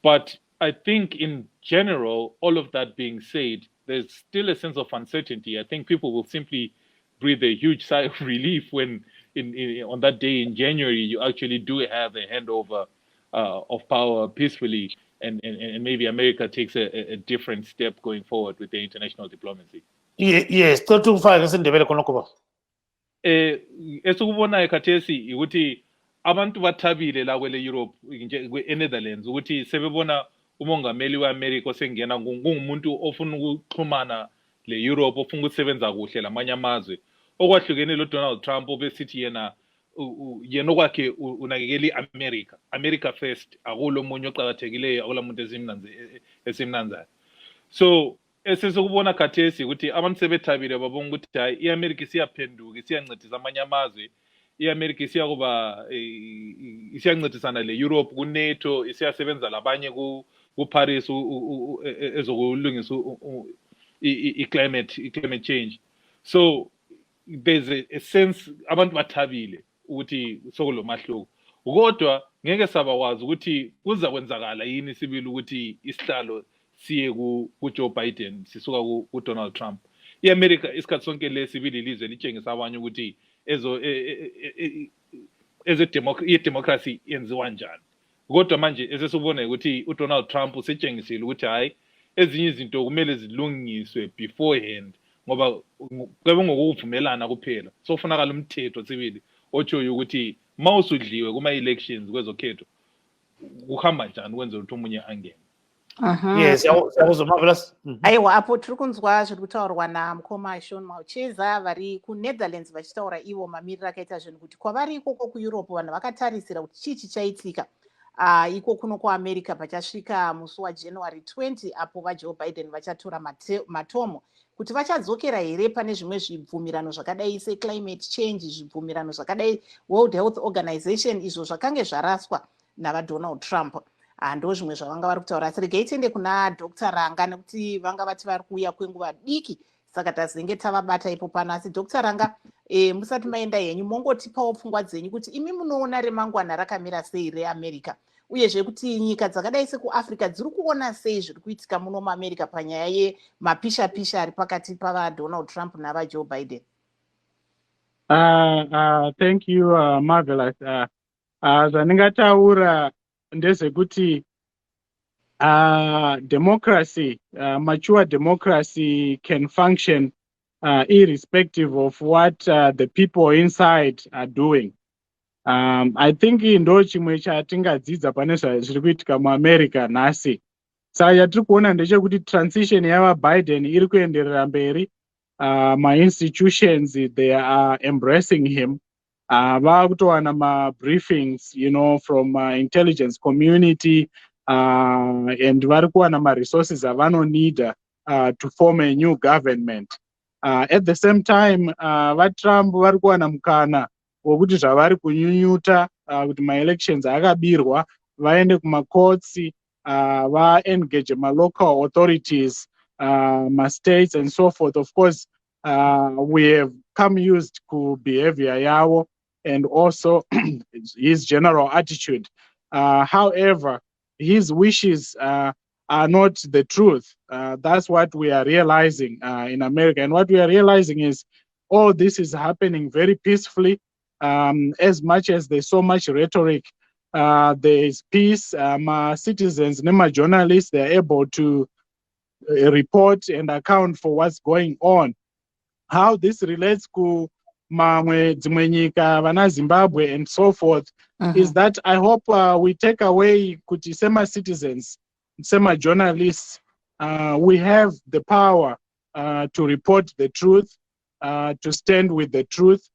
But I think in general, all of that being said, there's still a sense of uncertainty. I think people will simply breathe a huge sigh of relief when on that day in January, you actually do have a handover of power peacefully, and maybe America takes a different step going forward with the international diplomacy. Yes, esikubonayo khathesi ukuthi abantu bathabile la kwele Europe eNetherlands ukuthi sebebona umongameli weAmerica osengena kungumuntu ofuna ukuxhumana le Europe, ofuna ukusebenza kuhle lamanye amazwe, okwahlukene lo Donald Trump obesithi yena yena okwakhe unakekeli America first, akulo omunye oqakathekileyo, akula muntu esimnanzayo. So esesokubona khathesi ukuthi abantu sebethabile babonga ukuthi hayi iAmerica isiyaphenduka, isiyancedisa amanye amazwe, iAmerica isiyakuba isiyancedisana le-Europe ku-NATO, isiyasebenza labanye ku-Paris ezokulungisa i-climate change. So there's a sense abantu bathabile ukuthi sokulo mahluko, kodwa ngeke sabakwazi ukuthi kuza kwenzakala yini sibili ukuthi isihlalo siye ku-Joe Biden sisuka ku-Donald Trump. I-America isikhathi sonke lesibili ilizwe litshengisa abanye ukuthi i-democracy yenziwa njani, kodwa manje esesubona ukuthi uDonald Trump usetshengisile ukuthi hayi ezinye izinto kumele zilungiswe beforehand, ngoba kube ngokuvumelana kuphela. So kufunakala umthetho sibili otshoyo ukuthi mawusudliwe kuma-elections kwezokhetho kuhamba njani ukwenza ukuthi omunye angene. Yes, siyakuzwa Marvelous. Aiwa, apo tiri kunzwa zviri kutaurwa namukoma Sean Maucheza vari kuNetherlands vachitaura ivo mamiriro akaita zvinhu kuti kwavari ikoko kuEurope vanhu vakatarisira kuti chii chichaitika iko kuno kuAmerica pachasvika musi waJanuary 20 apo vaJoe Biden vachatora matomo, kuti vachadzokera here pane zvimwe zvibvumirano zvakadai seclimate change, zvibvumirano zvakadai World Health Organization, izvo zvakange zvaraswa navaDonald Trump. Ndo zvimwe zvavanga vari kutaura. Asi regai tiende kuna Dr. Ranga nekuti vanga vati vari kuuya kwenguva diki, saka tazenge tavabata ipo pano. Asi Dr. Ranga, musati maenda henyu mongotipawo pfungwa dzenyu kuti imi munoona remangwana rakamira sei reAmerica, uyezve kuti nyika dzakadai sekuAfrica dziri kuona sei zviri kuitika muno muAmerica panyaya yemapisha-pisha ari pakati pavaDonald Trump navaJoe Biden. Thank you, Marvelous. Zvandingataura ndezvekuti democracy, mature democracy can function irrespective of what the people inside are doing. I think ndo chimwe chatingadzidza pane zviri kuitika muAmerica nhasi. Saka chatiri kuona ndechekuti transition yavaBiden iri kuenderera mberi. My-institutions, they are embracing him. Vakutowana ma-briefings, from intelligence community, and vari kuwana ma-resources avanonida to form a new government. At the same time, vaTrump vari kuwana mukana wokuti zvavari kunyunyuta kuti ma-elections akabirwa vaende kuma-courts, va-engage ma-local authorities, ma-states and so forth. Of course, we have come used to behavior yavo and also his general attitude. However, his wishes are not the truth. That's what we are realizing in America. And what we are realizing is all this is happening very peacefully. As much as there's so much rhetoric, there is peace. My citizens, my journalists, they're able to report and account for what's going on. How this relates to dzimwe nyika vana Zimbabwe and so forth is that I hope we take away kuti sema-citizens, sema-journalists, we have the power to report the truth, to stand with the truth,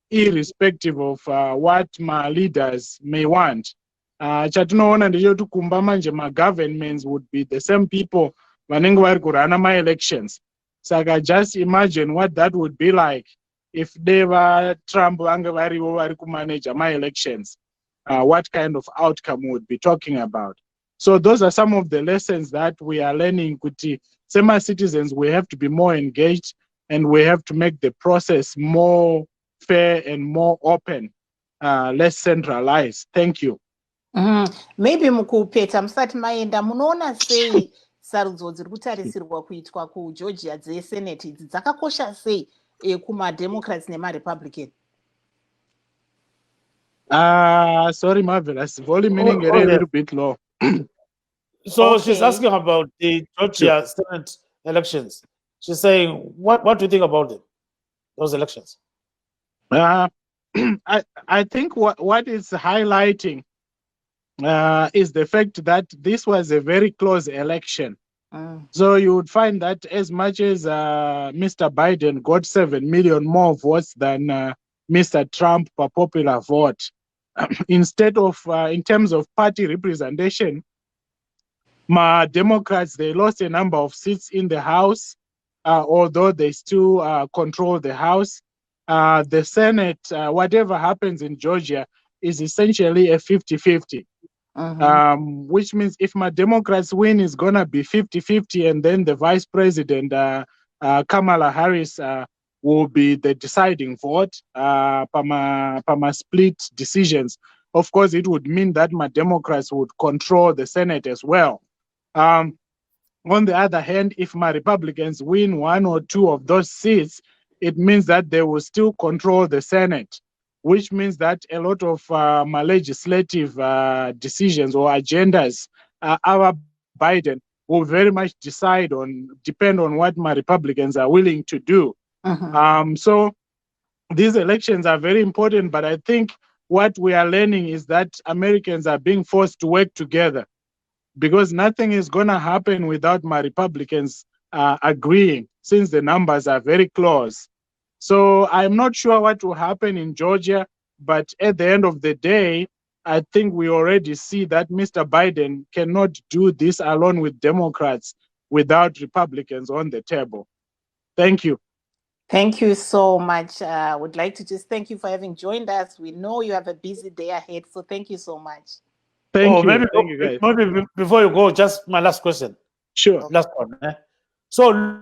irrespective of what my leaders may want. Chatinoona ndechekuti kumba manje ma-governments would be the same people vanenge vari kurana ma-elections. Saka just imagine what that would be like if Deva Trump vange varivo vari kumanage my-elections. What kind of outcome we would be talking about. So those are some of the lessons that we are learning. Kuti sema-citizens, we have to be more engaged and we have to make the process more fair and more open, less centralized. Thank you. Maybe mukupeta musati maenda munoona sei sarudzo dziri kutarisirwa kuitwa kuGeorgia dzesenate idzi dzakakosha sei kuma-Democrats nema-Republican? Sorry, Marvelous. Volume meaning a little bit low. So she's asking about the Georgia Senate elections. She's saying, what do you think about them, those elections? I think what is highlighting is the fact that this was a very close election. So you would find that as much as Mr. Biden got 7 million more votes than Mr. Trump per popular vote, instead of, in terms of party representation, my Democrats, they lost a number of seats in the House, although they still control the House. The Senate, whatever happens in Georgia, is essentially a 50-50. Which means if my Democrats win, it's going to be 50-50, and then the Vice President, Kamala Harris, will be the deciding vote, Pama split decisions. Of course, it would mean that my Democrats would control the Senate as well. On the other hand, if my Republicans win 1 or 2 of those seats, it means that they will still control the Senate, which means that a lot of my legislative decisions or agendas, our Biden will very much depend on what my Republicans are willing to do. So these elections are very important, but I think what we are learning is that Americans are being forced to work together, because nothing is going to happen without my Republicans agreeing, since the numbers are very close. So I'm not sure what will happen in Georgia, but at the end of the day, I think we already see that Mr. Biden cannot do this alone with Democrats without Republicans on the table. Thank you. Thank you so much. I would like to just thank you for having joined us. We know you have a busy day ahead, so thank you so much. Thank you. Maybe, Thank you, guys. maybe before you go, just my last question. Sure. Last one. So,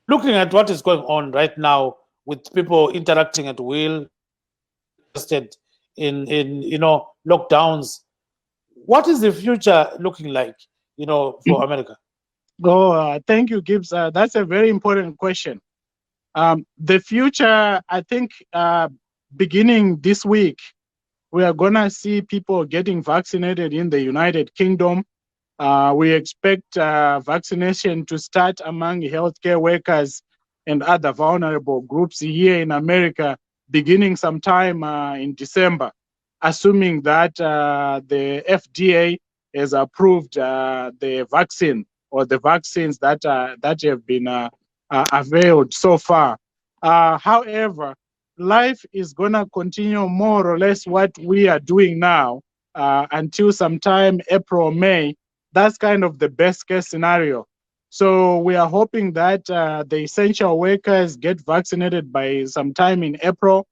looking at what is going on right now with people interacting at will, interested in lockdowns, what is the future looking like, for America? Thank you, Gibbs. That's a very important question. The future, I think, beginning this week, we are going to see people getting vaccinated in the United Kingdom. We expect vaccination to start among healthcare workers and other vulnerable groups here in America beginning sometime in December, assuming that the FDA has approved the vaccine or the vaccines that have been availed so far. However, life is going to continue more or less what we are doing now until sometime April, May. That's kind of the best case scenario. So we are hoping that the essential workers get vaccinated by sometime in April,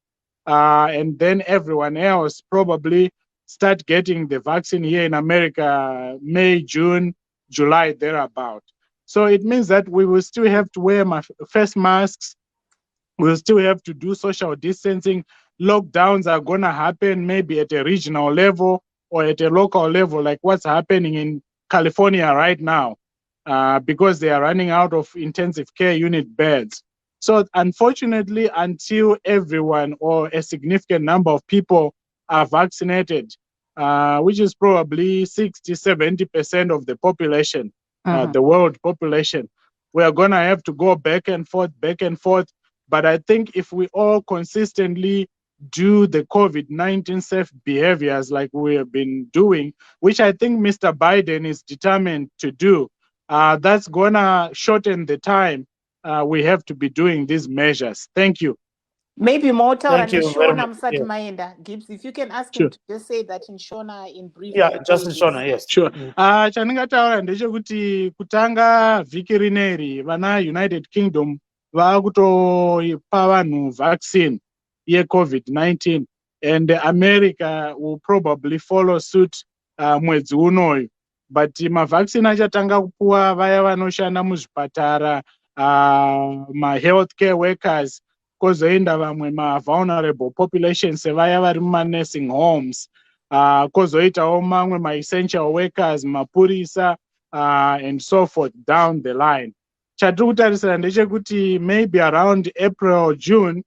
and then everyone else probably start getting the vaccine here in America, May, June, July, thereabout. So it means that we will still have to wear face masks. We'll still have to do social distancing. Lockdowns are going to happen maybe at a regional level or at a local level, like what's happening in California right now, because they are running out of intensive care unit beds. So unfortunately, until everyone or a significant number of people are vaccinated, which is probably 60-70% of the population, the world population, we are going to have to go back and forth. But I think if we all consistently do the COVID-19 safe behaviors like we have been doing, which I think Mr. Biden is determined to do, that's going to shorten the time we have to be doing these measures. Thank you. Maybe more Thank you very much. Msati Maenda. Gibbs, if you can ask Sure. him to just say that in Shona in brief. Yeah, just in Shona, yes. Sure. Chandingataura ndechekuti kutanga vhiki rineri vana United Kingdom vakutopa vanhu vaccine yeCovid-19, and America will probably follow suit mwedzi unoyu. But mavaccine achatanga kupuwa vaya vanoshanda muzvipatara, ma-healthcare workers, kozoenda vamwe ma-vulnerable population sevaya vari muma-nursing homes, kozoitawo mamwe ma-essential workers, mapurisa, and so forth down the line. Chatiri kutarisira ndechekuti maybe around April, June,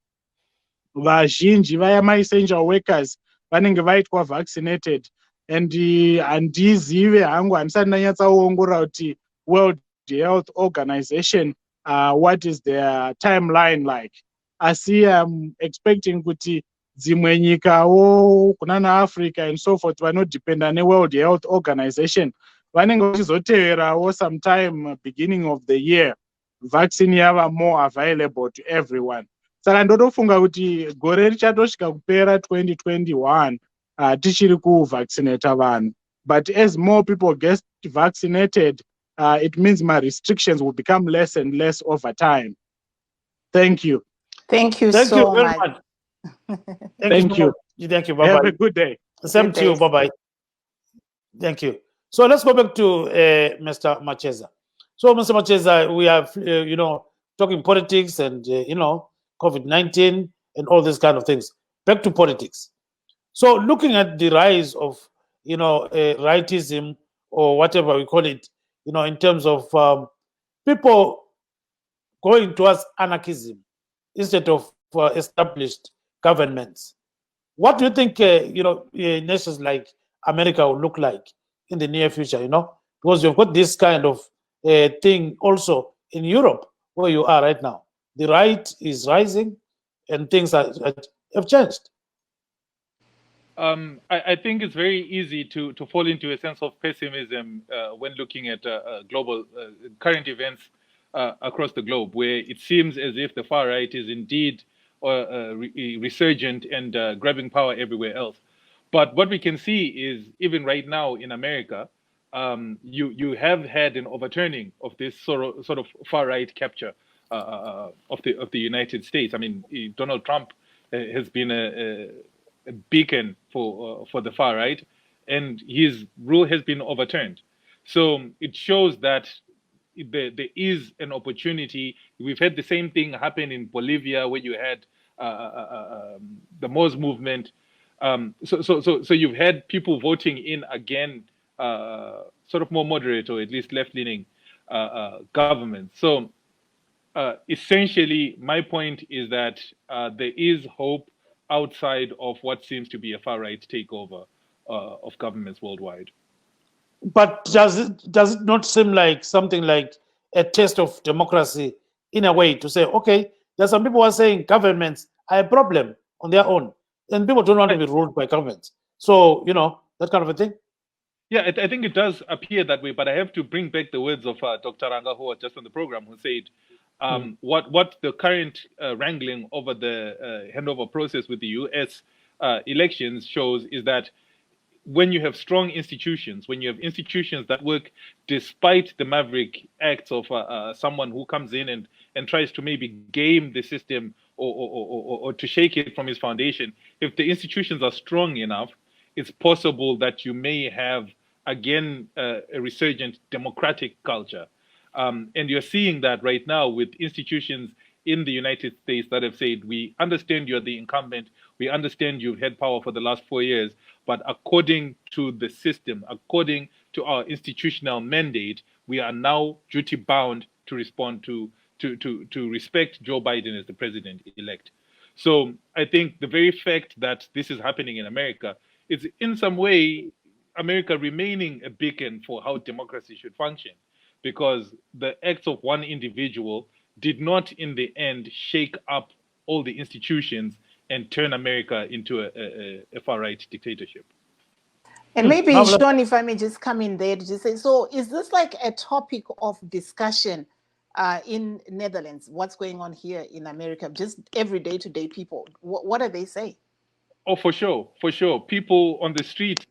vazhinji vaya ma-essential workers vanenge vaitwa vaccinated, and handizive hangu, handisati ndanyatsakuongorora kuti World Health Organization, what is their timeline like. Asi I'm expecting kuti dzimwe nyikawo kunana Africa and so forth vanodependa neWorld Health Organization vanenge vachizoteverawo sometime beginning of the year vaccine yava more available to everyone. Saka ndotofunga kuti gore richatosvika kupera 2021 tichiri kuvaccinata vanhu. But as more people get vaccinated, it means my restrictions will become less and less over time. Thank you. Thank you Thank so you very much. much. Thank you. Thank you. Have Bye-bye. a good day. Same Good to you. day. Bye-bye. Thank you. So let's go back to Mr. Macheza. So, Mr. Macheza, we are, talking politics and, COVID-19 and all these kind of things. Back to politics. So, looking at the rise of, rightism or whatever we call it, in terms of people going towards anarchism instead of established governments. What do you think, nations like America will look like in the near future, Because you've got this kind of thing also in Europe where you are right now. The right is rising and things have changed. I think it's very easy to fall into a sense of pessimism when looking at global current events across the globe, where it seems as if the far right is indeed resurgent and grabbing power everywhere else. But what we can see is even right now in America, you have had an overturning of this sort of far right capture of the United States. I mean, Donald Trump has been a beacon for the far right, and his rule has been overturned. So it shows that there is an opportunity. We've had the same thing happen in Bolivia, where you had the Moors movement. So you've had people voting in again, sort of more moderate or at least left-leaning governments. So essentially, my point is that there is hope outside of what seems to be a far-right takeover of governments worldwide. But does it not seem like something like a test of democracy in a way to say, okay, there's some people who are saying governments are a problem on their own, and people don't want to be ruled by governments. So, that kind of a thing. Yeah, I think it does appear that way, but I have to bring back the words of Dr. Ranga, who was just on the program, who said, what the current wrangling over the handover process with the US elections shows is that when you have strong institutions, when you have institutions that work despite the maverick acts of someone who comes in and tries to maybe game the system or to shake it from its foundation, if the institutions are strong enough, it's possible that you may have, again, a resurgent democratic culture. And you're seeing that right now with institutions in the United States that have said, we understand you're the incumbent, we understand you've had power for the last 4 years, but according to the system, according to our institutional mandate, we are now duty bound to respond to respect Joe Biden as the president-elect. So I think the very fact that this is happening in America is in some way America remaining a beacon for how democracy should function, because the acts of one individual did not in the end shake up all the institutions and turn America into a far-right dictatorship. And maybe, Sean, if I may just come in there to just say, so is this like a topic of discussion in Netherlands? What's going on here in America? Just every day-to-day people, what are they saying? Oh, for sure. People on the street,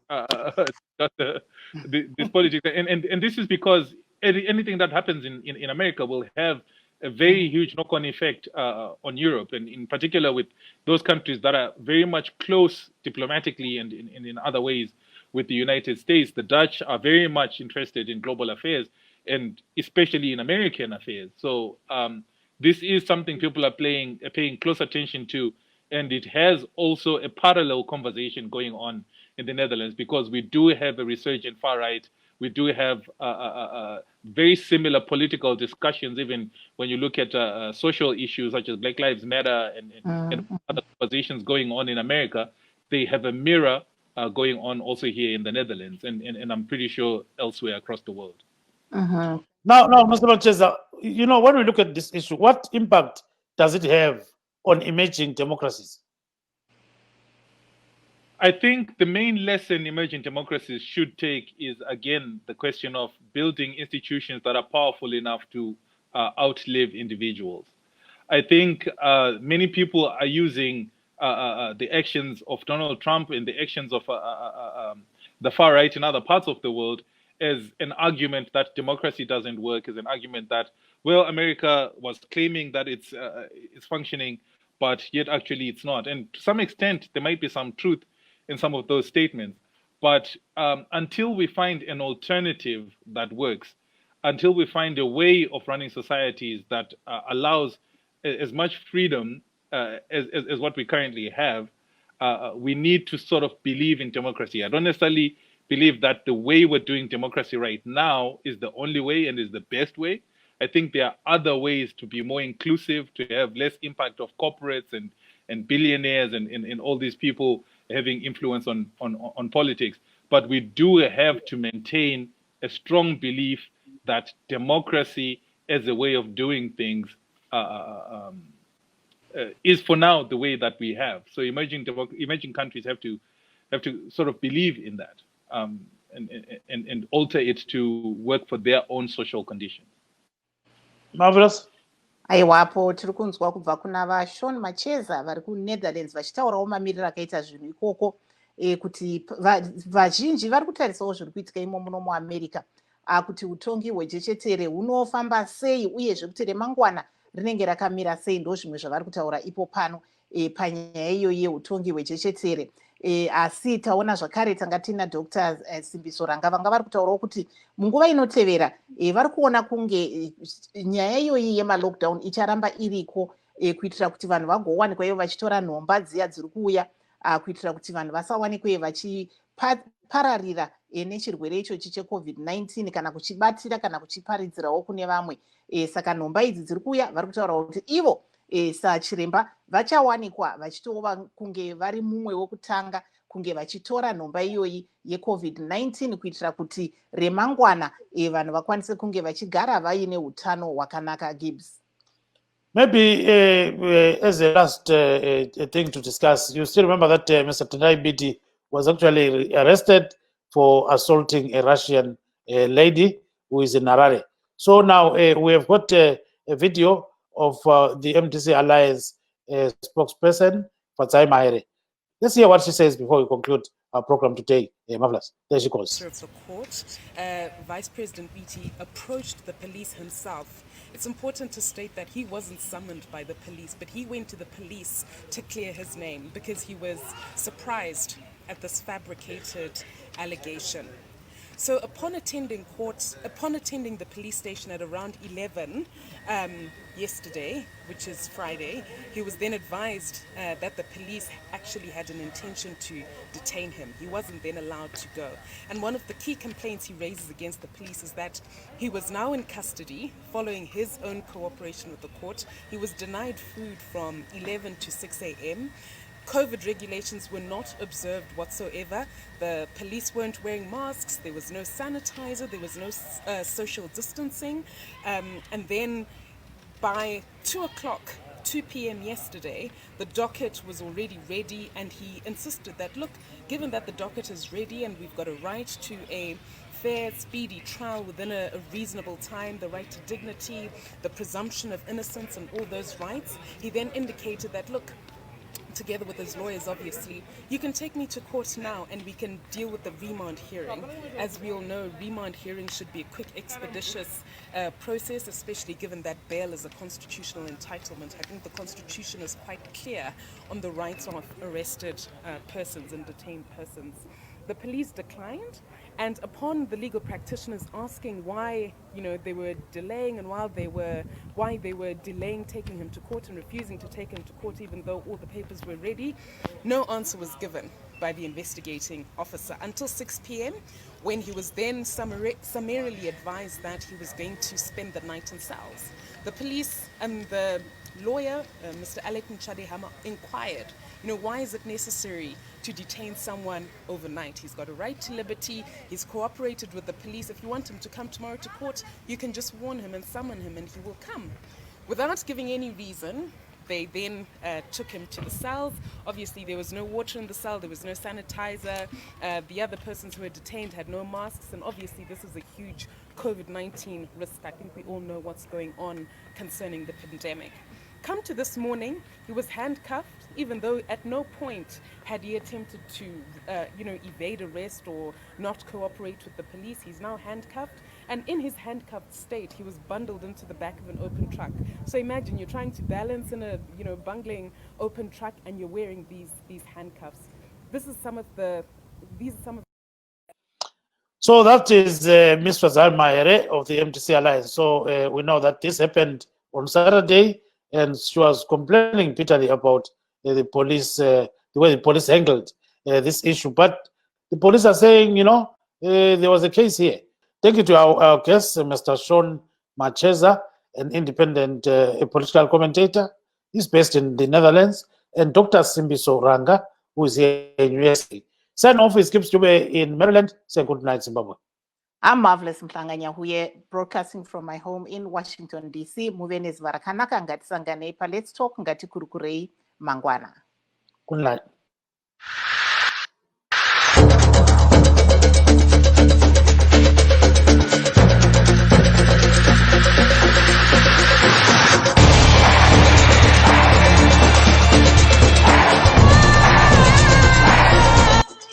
this politics, and this is because anything that happens in America will have a very huge knock-on effect on Europe, and in particular with those countries that are very much close diplomatically and in other ways with the United States. The Dutch are very much interested in global affairs, and especially in American affairs. So this is something people are paying close attention to, and it has also a parallel conversation going on in the Netherlands, because we do have a resurgent far right. We do have very similar political discussions, even when you look at social issues such as Black Lives Matter and other conversations going on in America. They have a mirror going on also here in the Netherlands, and I'm pretty sure elsewhere across the world. Now, Mr. Macheza, when we look at this issue, what impact does it have on emerging democracies? I think the main lesson emerging democracies should take is, again, the question of building institutions that are powerful enough to outlive individuals. I think many people are using the actions of Donald Trump and the actions of the far right in other parts of the world as an argument that democracy doesn't work, as an argument that, well, America was claiming that it's functioning, but yet actually it's not. And to some extent, there might be some truth in some of those statements. But until we find an alternative that works, until we find a way of running societies that allows as much freedom as what we currently have, we need to sort of believe in democracy. I don't necessarily believe that the way we're doing democracy right now is the only way and is the best way. I think there are other ways to be more inclusive, to have less impact of corporates and billionaires and all these people having influence on politics. But we do have to maintain a strong belief that democracy as a way of doing things is for now the way that we have. So emerging countries have to sort of believe in that and alter it to work for their own social conditions. Marvelous. aiwapo tiri kunzwa kubva kuna vaShawn Macheza vari kuNetherlands vachitaurawo mamiriro akaita zvinhu ikoko kuti vazhinji vari kutarisawo zviri kuitika imo muno muAmerica kuti utongi hwejechetere hunofamba sei uyezve kuti remangwana rinenge rakamira sei. Ndo zvimwe zvavari kutaura ipo pano panyaya iyoyi yeutongi hwejechetere. Asi taona zvakare tanga tina Dr. Simbiso Ranga vanga vari kutaurawo kuti munguva inotevera vari kuona kunge nyaya iyoyi yemalockdown icharamba iriko kuitira kuti vanhu vagowanikwa ivo vachitora nhomba dziya dziri kuuya kuitira kuti vanhu vasawanikwe vachipararira nechirwere ichochi cheCovid-19 kana kuchibatira kana kuchiparidzirawo kune vamwe. Saka nhomba idzi dziri kuuya vari kutaurawo kuti ivo sachiremba vachawanikwa vachitova kunge vari mumwe wokutanga kunge vachitora nhomba iyoyi yeCovid-19 kuitira kuti remangwana vanhu vakwanise kunge vachigara vaine utano hwakanaka. Gibbs, maybe as a last thing to discuss, you still remember that Mr. Tendai Biti was actually arrested for assaulting a Russian lady who is in Harare. So now we have got a video of the MDC Alliance spokesperson, Fatsai Mahere. Let's hear what she says before we conclude our program today. Marvelous. There she goes. Of the court, Vice President Biti approached the police himself. It's important to state that he wasn't summoned by the police, but he went to the police to clear his name because he was surprised at this fabricated allegation. So upon attending the police station at around 11 yesterday, which is Friday, he was then advised that the police actually had an intention to detain him. He wasn't then allowed to go. And one of the key complaints he raises against the police is that he was now in custody following his own cooperation with the court. He was denied food from 11 to 6 a.m. COVID regulations were not observed whatsoever. The police weren't wearing masks, there was no sanitizer, there was no social distancing. And then by 2 p.m. yesterday, the docket was already ready, and he insisted that, look, given that the docket is ready and we've got a right to a fair, speedy trial within a reasonable time, the right to dignity, the presumption of innocence and all those rights, he then indicated that, look, together with his lawyers, obviously, you can take me to court now and we can deal with the remand hearing. As we all know, remand hearing should be a quick, expeditious process, especially given that bail is a constitutional entitlement. I think the Constitution is quite clear on the rights of arrested persons and detained persons. The police declined, and upon the legal practitioners asking why, they were delaying and why they were delaying taking him to court and refusing to take him to court even though all the papers were ready, no answer was given by the investigating officer until 6 p.m. when he was then summarily advised that he was going to spend the night in cells. The police and the lawyer, Mr. Alec Nchadehama, inquired, why is it necessary to detain someone overnight? He's got a right to liberty. He's cooperated with the police. If you want him to come tomorrow to court, you can just warn him and summon him and he will come. Without giving any reason, They then took him to the cells. Obviously, there was no water in the cell, there was no sanitizer. The other persons who were detained had no masks, and obviously this is a huge COVID-19 risk. I think we all know what's going on concerning the pandemic. Come to this morning, he was handcuffed, even though at no point had he attempted to, evade arrest or not cooperate with the police. He's now handcuffed, and in his handcuffed state, he was bundled into the back of an open truck. So imagine you're trying to balance in a, bungling open truck, and you're wearing these handcuffs. These are some of the. So that is Ms. Fazal Mahere of the MTC Alliance. So we know that this happened on Saturday, and she was complaining bitterly about the police, the way the police handled this issue. But the police are saying, there was a case here. Thank you to our guest, Mr. Sean Macheza, an independent political commentator. He's based in the Netherlands, and Dr. Simbiso Ranga, who is here in USA. Sign off is Gibbs Dube in Maryland. Say good night, Zimbabwe. I'm Marvelous Mhlanganya Huye, broadcasting from my home in Washington, D.C. Muveni zvarakanaka ngati sangane pa Let's Talk ngati kurukurei mangwana. Good night.